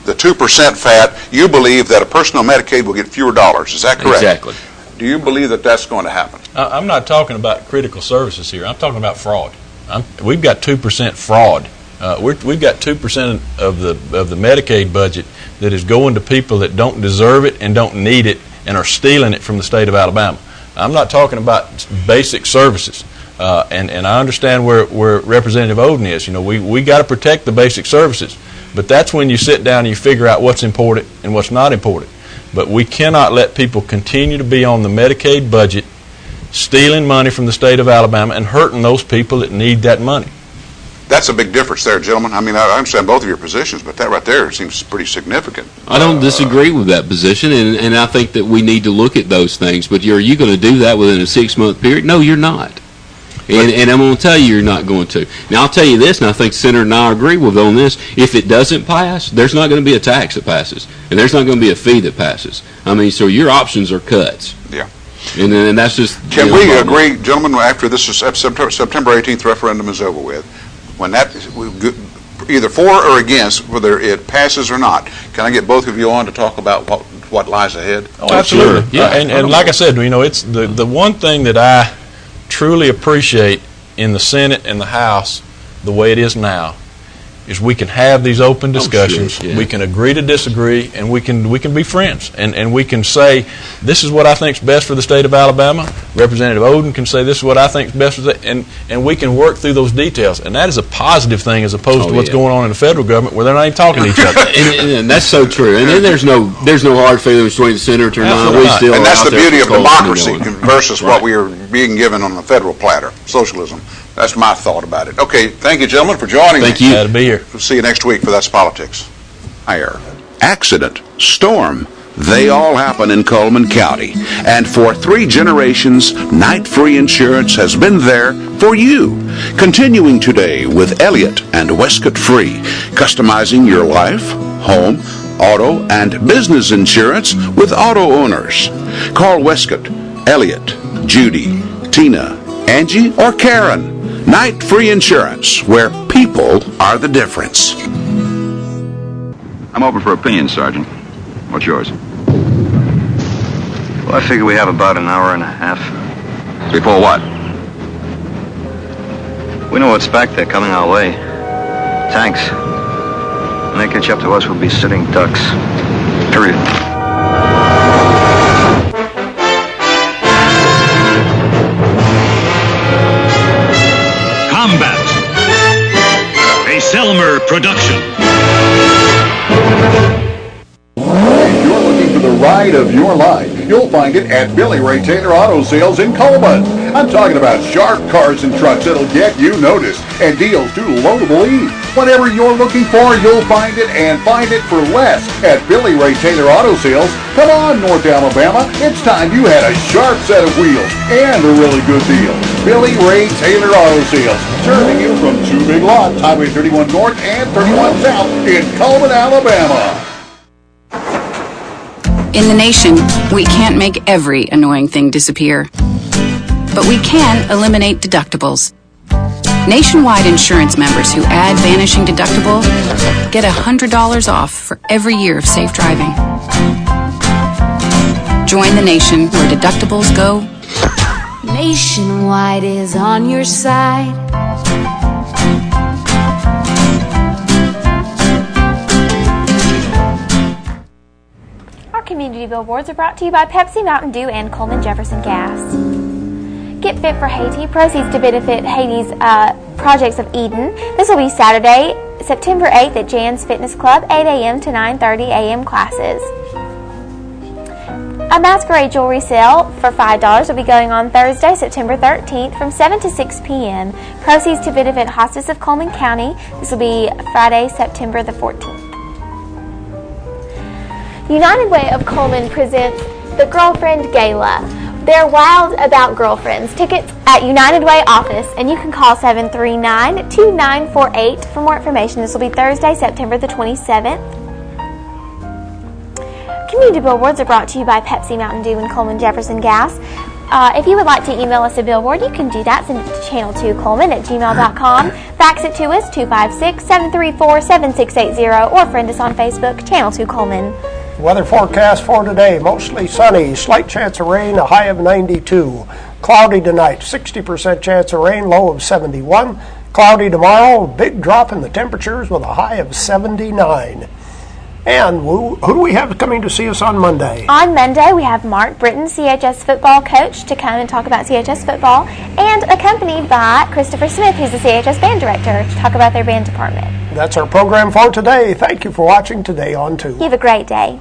the 2% fat, you believe that a person on Medicaid will get fewer dollars. Is that correct?
Exactly.
Do you believe that that's going to happen?
I'm not talking about critical services here. I'm talking about fraud. We've got 2% fraud. We've got 2% of the Medicaid budget that is going to people that don't deserve it and don't need it and are stealing it from the state of Alabama. I'm not talking about basic services. And I understand where Representative Oden is. You know, we got to protect the basic services. But that's when you sit down and you figure out what's important and what's not important. But we cannot let people continue to be on the Medicaid budget, stealing money from the state of Alabama and hurting those people that need that money.
That's a big difference there, gentlemen. I mean, I understand both of your positions, but that right there seems pretty significant.
I don't disagree with that position, and I think that we need to look at those things. But are you going to do that within a 6-month period? No, you're not. And I'm going to tell you you're not going to. Now, I'll tell you this, and I think Senator and I agree with on this. If it doesn't pass, there's not going to be a tax that passes, and there's not going to be a fee that passes. I mean, so your options are cuts.
Yeah.
And that's just...
Can we agree, gentlemen, after this September 18th referendum is over with, when that, either for or against, whether it passes or not, can I get both of you on to talk about what lies ahead?
Oh, absolutely. Sure. Yeah. And like I said, you know, it's the one thing that I truly appreciate in the Senate and the House the way it is now is we can have these open discussions. Sure, yeah. We can agree to disagree, and we can be friends, and we can say this is what I think is best for the state of Alabama. Representative Oden can say this is what I think is best for the, and we can work through those details, and that is a positive thing as opposed to what's going on in the federal government where they're not even talking to each other.
and that's so true. And then there's no hard feelings between the senator and I. We still
and that's the beauty of democracy versus what we are being given on the federal platter, socialism. That's my thought about it. Okay, thank you, gentlemen, for joining me.
Thank you.
Glad to be here.
We'll see you next week for That's Politics. Higher.
Accident, storm, they all happen in Coleman County. And for 3 generations, Night Free Insurance has been there for you. Continuing today with Elliott and Westcott Free, customizing your life, home, auto, and business insurance with auto owners. Call Westcott, Elliott, Judy, Tina, Angie, or Karen. Night Free Insurance, where people are the difference.
I'm open for opinion, Sergeant. What's yours?
Well, I figure we have about an hour and a half.
Before what?
We know what's back there coming our way. Tanks. When they catch up to us, we'll be sitting ducks. Period.
Combat. A Selmer production.
If you're looking for the ride of your life, you'll find it at Billy Ray Taylor Auto Sales in Coleman. I'm talking about sharp cars and trucks that'll get you noticed and deals too low to believe. Whatever you're looking for, you'll find it, and find it for less at Billy Ray Taylor Auto Sales. Come on, North Alabama. It's time you had a sharp set of wheels and a really good deal. Billy Ray Taylor Auto Sales, serving you from two big lots, Highway 31 North and 31 South in Coleman, Alabama.
In the nation, we can't make every annoying thing disappear, but we can eliminate deductibles. Nationwide insurance members who add Vanishing Deductible get $100 off for every year of safe driving. Join the nation where deductibles go.
Nationwide is on your side.
Our community billboards are brought to you by Pepsi, Mountain Dew, and Coleman Jefferson Gas. Get Fit for Haiti, proceeds to benefit Haiti's Projects of Eden. This will be Saturday, September 8th at Jan's Fitness Club, 8 a.m. to 9:30 a.m. classes. A masquerade jewelry sale for $5 will be going on Thursday, September 13th from 7 to 6 p.m. Proceeds to benefit Hospice of Coleman County. This will be Friday, September the 14th. United Way of Coleman presents the Girlfriend Gala. They're wild about girlfriends. Tickets at United Way office, and you can call 739-2948 for more information. This will be Thursday, September the 27th. Community billboards are brought to you by Pepsi, Mountain Dew, and Coleman Jefferson Gas. If you would like to email us a billboard, you can do that. Send it to channel2coleman@gmail.com. Fax it to us, 256-734-7680, or friend us on Facebook, Channel 2 Coleman.
Weather forecast for today, mostly sunny, slight chance of rain, a high of 92. Cloudy tonight, 60% chance of rain, low of 71. Cloudy tomorrow, big drop in the temperatures with a high of 79. And who do we have coming to see us on Monday?
On Monday, we have Mark Britton, CHS football coach, to come and talk about CHS football, and accompanied by Christopher Smith, who's the CHS band director, to talk about their band department.
That's our program for today. Thank you for watching Today on 2.
You have a great day.